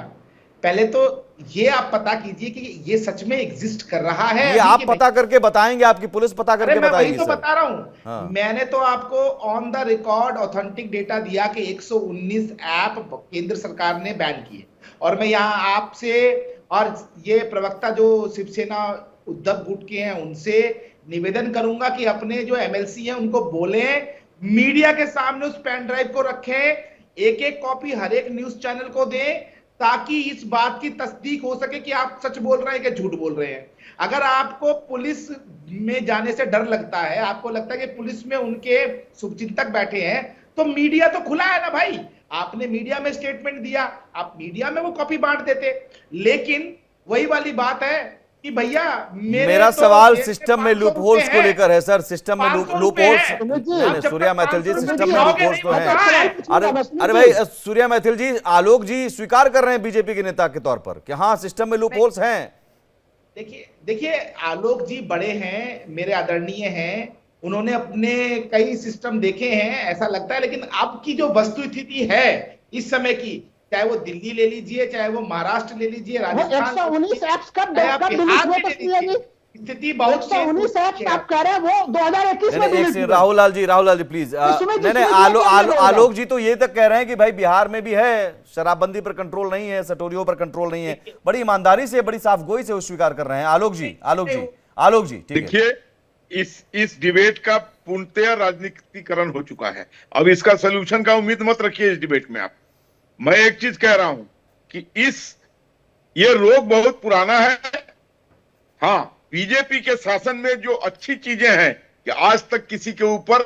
पहले तो ये आप पता कीजिए कि ये सच में एग्जिस्ट कर रहा है। ये आप पता करके बताएंगे, आपकी पुलिस पता अरे करके मैं वही बताएगी तो सर। बता रहा हूं। हाँ। मैंने तो आपको on the record authentic data दिया कि 119 ऐप केंद्र सरकार ने बैन किए, और मैं यहाँ आपसे और ये प्रवक्ता जो शिवसेना उद्धव गुट के हैं उनसे निवेदन करूंगा कि अपने जो एमएलसी हैं उनको बोलें, मीडिया के सामने उस पेन ड्राइव को रखें, एक एक कॉपी हर एक न्यूज चैनल को दें, ताकि इस बात की तस्दीक हो सके कि आप सच बोल रहे हैं कि झूठ बोल रहे हैं। अगर आपको पुलिस में जाने से डर लगता है, आपको लगता है कि पुलिस में उनके शुभचिंतक बैठे हैं, तो मीडिया तो खुला है ना भाई। आपने मीडिया में स्टेटमेंट दिया, आप मीडिया में वो कॉपी बांट देते। लेकिन वही वाली बात है कि भैया मेरा सवाल सिस्टम में लूप होल्स को लेकर है सर। सिस्टम में लूप होल्स, सूर्या मैथिल जी, सिस्टम में लूप होल्स तो है। अरे भाई सूर्या मैथिल जी, आलोक जी स्वीकार कर रहे हैं बीजेपी के नेता के तौर पर कि हाँ सिस्टम में लूप होल्स हैं। देखिए आलोक जी बड़े हैं, मेरे आदरणीय हैं, उन्होंने अपने कई सिस्टम देखे हैं, ऐसा लगता है। लेकिन अब की जो वस्तु स्थिति है इस समय की, चाहे वो दिल्ली ले लीजिए, चाहे वो महाराष्ट्र ले लीजिए, राजस्थान, 119 ऐप्स कब डिलीट हुए तो स्थिति बहुत 119 ऐप्स आप कह रहे हैं वो 2021 में डिलीट हुए। राहुल लाल जी प्लीज। नहीं, आलोक जी तो ये तक कह रहे हैं कि भाई बिहार में भी है, शराबबंदी पर कंट्रोल नहीं है, सटोरियों पर कंट्रोल नहीं है। बड़ी ईमानदारी से, बड़ी साफगोई से वो स्वीकार कर रहे हैं। आलोक जी देखिए, इस डिबेट का पूर्णतः राजनीतिकरण हो चुका है। अब इसका सोल्यूशन का उम्मीद मत रखिए इस डिबेट में आप। मैं एक चीज कह रहा हूं कि ये रोग बहुत पुराना है। हाँ, बीजेपी के शासन में जो अच्छी चीजें हैं कि आज तक किसी के ऊपर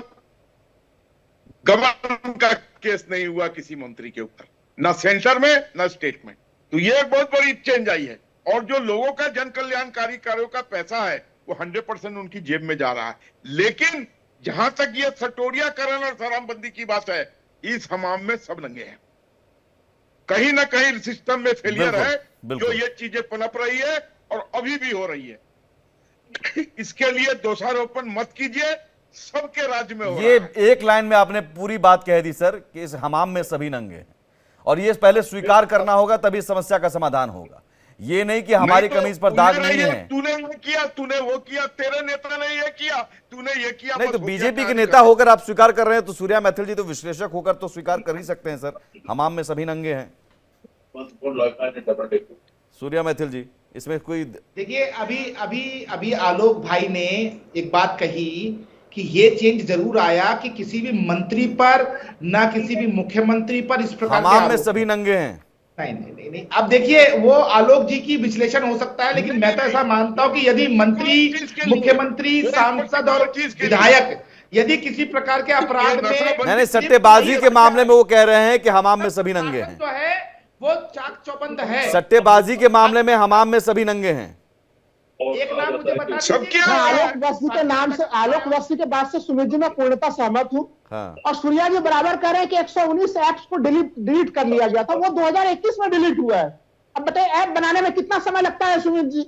गबन का केस नहीं हुआ, किसी मंत्री के ऊपर, ना सेंटर में ना स्टेट में। तो ये एक बहुत बड़ी चेंज आई है। और जो लोगों का जन कल्याणकारी कार्यों का पैसा है वो 100% उनकी जेब में जा रहा है। लेकिन जहां तक ये सटोरियाकरण और शराबबंदी की बात है, इस हमाम में सब नंगे हैं। कहीं ना कहीं सिस्टम में फेलियर है, जो ये चीजें पनप रही है और अभी भी हो रही है। इसके लिए दोषारोपण मत कीजिए, सबके राज्य में हो ये रहा है। एक लाइन में आपने पूरी बात कह दी सर कि इस हमाम में सभी नंगे हैं, और ये पहले स्वीकार करना होगा, तभी समस्या का समाधान होगा। ये नहीं कि हमारी कमीज पर दाग नहीं है। तूने ये किया, तूने वो किया, तेरे नेता ने ये किया, तूने ये किया। नहीं तो बीजेपी के नेता होकर आप स्वीकार कर रहे हैं, तो सूर्या मैथिल जी तो विश्लेषक होकर तो स्वीकार कर ही सकते हैं सर, हमाम में सभी नंगे हैं। सूर्या मैथिल जी, इसमें कोई देखिए, अभी आलोक भाई ने एक बात कही कि ये चेंज जरूर आया कि किसी भी मंत्री पर, ना किसी भी मुख्यमंत्री पर इस प्रकार के हमाम में सभी नंगे हैं। नहीं। अब देखिए, वो आलोक जी की विश्लेषण हो सकता है, लेकिन मैं तो ऐसा मानता हूं कि यदि मंत्री, मुख्यमंत्री, सांसद और विधायक यदि किसी प्रकार के अपराध में, नहीं, सट्टेबाजी के मामले में वो कह रहे हैं कि हमाम में सभी नंगे हैं, तो है वो चाक चौबंद है। सट्टेबाजी के मामले में हमाम में सभी नंगे हैं। एक नाम मुझे बता सबके आलोक वस्ती के नाम से, आलोक वस्ती के बात से सुमित जी मैं पूर्णतः सहमत हूँ। हाँ। और सूर्या जी बराबर कह रहे हैं कि 119 ऐप्स को डिलीट कर लिया गया था, वो 2021 में डिलीट हुआ है। अब बताइए ऐप बनाने में कितना समय लगता है सुमित जी?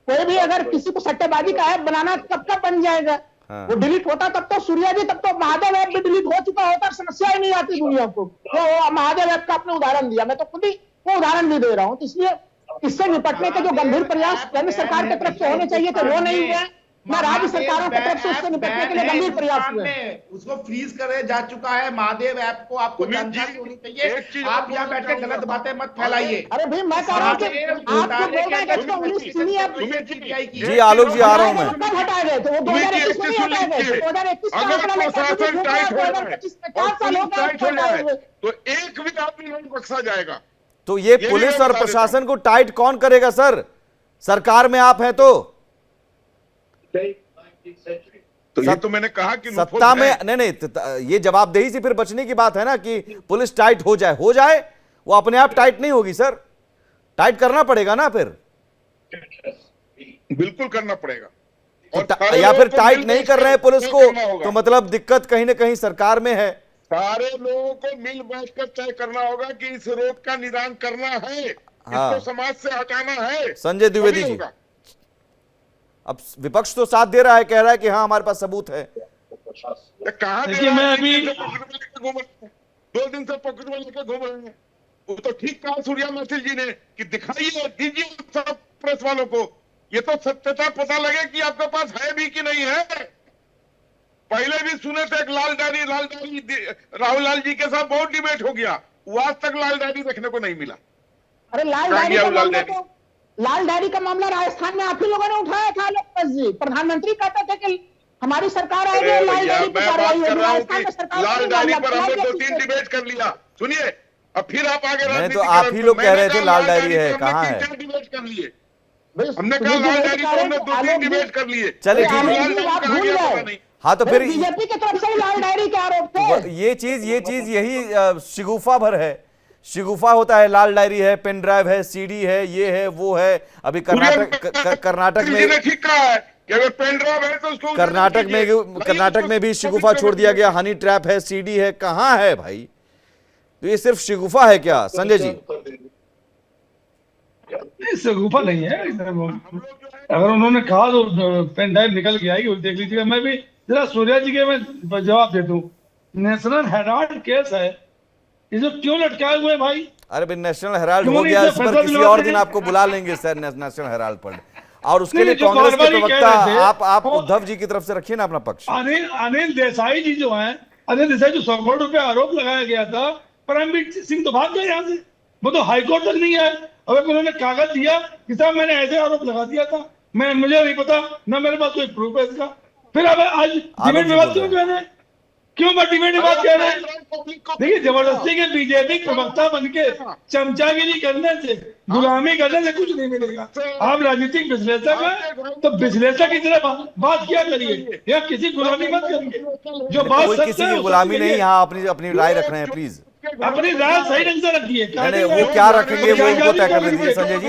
कोई भी अगर किसी को सट्टेबाजी का ऐप बनाना कब का बन जाएगा? हाँ। वो डिलीट होता तब तो सूर्या जी, तब तो महादेव ऐप भी डिलीट हो चुका होता, समस्या ही नहीं आती दुनिया को। वो महादेव ऐप का आपने उदाहरण दिया, मैं तो खुद ही वो उदाहरण भी दे रहा हूँ। इसलिए इससे निपटने के जो गंभीर प्रयास केंद्र सरकार की तरफ से होने चाहिए थे वो नहीं हुए। मैं राज्य सरकारों की तरफ से उससे निपटने के लिए गंभीर प्रयास हुए हैं। उसको फ्रीज करे जा चुका है महादेव ऐप को, आपको जानकारी होनी चाहिए। आप यहाँ बैठ के गलत बातें मत फैलाइए। अरे भाई मैं कह रहा हूँ कि आपको बोल रहे हैं कि 19 चीनी ऐप जी आलोक जी आ रहा हूं मैं। कब हटाए गए थे? वो 2021 में ही हटाए गए थे। 2021 में आंकड़ा लेकर 2025 में 4 साल हो गए। तो एक भी आदमी नहीं बख्शा जाएगा। तो ये पुलिस और प्रशासन को टाइट कौन करेगा सर? सरकार में आप हैं तो ये तो मैंने कहा कि सत्ता में नहीं, ये जवाबदेही से फिर बचने की बात है ना कि पुलिस टाइट हो जाए, वो अपने आप टाइट नहीं होगी सर, टाइट करना पड़ेगा ना फिर। बिल्कुल करना पड़ेगा। और या फिर टाइट नहीं कर रहे हैं पुलिस को तो मतलब दिक्कत कहीं ना कहीं सरकार में है। सारे लोगों को मिल बैठकर तय करना होगा कि इस रोग का निदान करना है, इसको समाज से हटाना है। संजय द्विवेदी जी, अब विपक्ष तो साथ दे रहा है, कह रहा है कि हाँ हमारे पास सबूत है। कहां मैं अभी 2 दिन से पॉकेट में लेकर घूम रहे हैं। वो तो ठीक कहा सूर्या मैथिल जी ने कि दिखाइए, दीजिए सब प्रेस वालों को, ये तो सत्यता पता लगे कि आपके पास है भी कि नहीं है। पहले भी सुने थे एक लाल डायरी राहुल लाल जी के साथ बहुत डिबेट हो गया, वो आज तक लाल डायरी देखने को नहीं मिला। अरे लाल डायरी का मामला राजस्थान में आप ही लोगों ने उठाया था लोकपाल जी। प्रधानमंत्री कहते थे कि हमारी सरकार आएगी लाल डायरी पर कार्रवाई होगी। राजस्थान में सरकार लाल डायरी पर हमने 2-3 डिबेट कर लिया। सुनिए, अब फिर आप आगे नहीं तो आप ही लोग कह रहे थे लाल डायरी है, कहाँ है? डिबेट कर लिए, हमने कहा लाल डायरी पर हमने 2-3 डिबेट कर लिए। चलिए ठीक है। हाँ तो फिर बीजेपी की तरफ से लाल डायरी के आरोप थे। ये चीज यही शिगुफा भर है। शिगुफा होता है, लाल डायरी है, पेन ड्राइव है, सीडी है, ये है वो है। अभी कर्नाटक में ठीक कहा है कि अगर पेन ड्राइव है तो उसको कर्नाटक में भी शिगुफा छोड़ दिया गया। हनी ट्रैप है, सीडी है, कहाँ है भाई? तो ये सिर्फ शिगुफा है क्या संजय जी? शिगुफा नहीं है। अगर उन्होंने कहा तो पेन ड्राइव निकल के आएगी, देख लीजिएगा। मैं भी जरा सूर्या जी के मैं जवाब दे दूं। नेशनल हेराल्ड केस है, इसे क्यों लटकाए हुए भाई? अरे भाई नेशनल हेराल्ड हो गया, इस पर किसी और दिन आपको बुला लेंगे सर नेशनल हेराल्ड पर। और उसके लिए कांग्रेस के प्रवक्ता आप उद्धव जी की तरफ से रखिए ना अपना पक्ष। अनिल देसाई जी जो हैं, अनिल देसाई जो 100 करोड़ रुपया आरोप लगाया गया था, परमवीर सिंह तो भाग गए यहाँ से, वो तो हाईकोर्ट तक नहीं आए। अब उन्होंने कागज दिया कि साहब मैंने ऐसे आरोप लगा दिया था, मुझे नहीं पता, ना मेरे पास कोई प्रूफ है इसका। फिर अब आज डिबेट में बात क्यों कह रहे हैं? क्यों मैं डिबेट में बात कह रहे हैं? देखिए, जबरदस्ती के बीजेपी प्रवक्ता बनके चमचागिरी करने से, गुलामी करने से कुछ नहीं मिलेगा। आप राजनीतिक विश्लेषक हैं तो विश्लेषक की तरह बात किया करिए, या किसी गुलामी मत करिए। जो बात कोई किसी की गुलामी नहीं, यहाँ अपनी राय रख रहे हैं, प्लीज अपनी राय सही ढंग से रखिए। वो क्या रखेंगे वो उनको तय कर दीजिए संजय जी।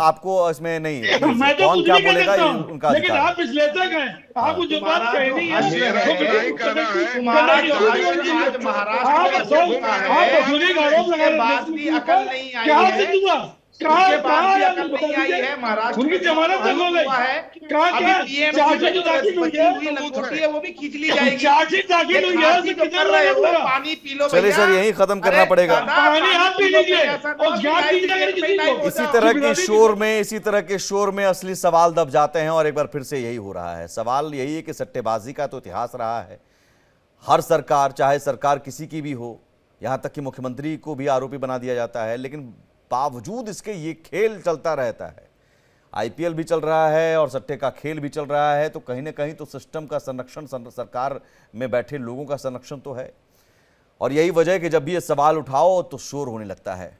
आपको इसमें नहीं, कौन क्या बोलेगा उनका लेकिन आप विश्लेषक हैं, आपको जो बात कहनी है उनकी जमानत तक हो गई, वो भी खींच ली जाएगी। चार्जशीट दाखिल हुई है, पानी पी लो। चलिए सर यही खत्म करना पड़ेगा। पानी आप पी लीजिए और ज्ञान दीजिए किसी को। इसी तरह के शोर में असली सवाल दब जाते हैं और एक बार फिर से यही हो रहा है। सवाल यही है कि सट्टेबाजी का तो इतिहास रहा है, हर सरकार, चाहे सरकार किसी की भी हो, यहां तक कि मुख्यमंत्री को भी आरोपी बना दिया जाता है, लेकिन बावजूद इसके ये खेल चलता रहता है। आईपीएल भी चल रहा है और सट्टे का खेल भी चल रहा है, तो कहीं ना कहीं तो सिस्टम का संरक्षण, सरकार में बैठे लोगों का संरक्षण तो है। और यही वजह है कि जब भी ये सवाल उठाओ तो शोर होने लगता है।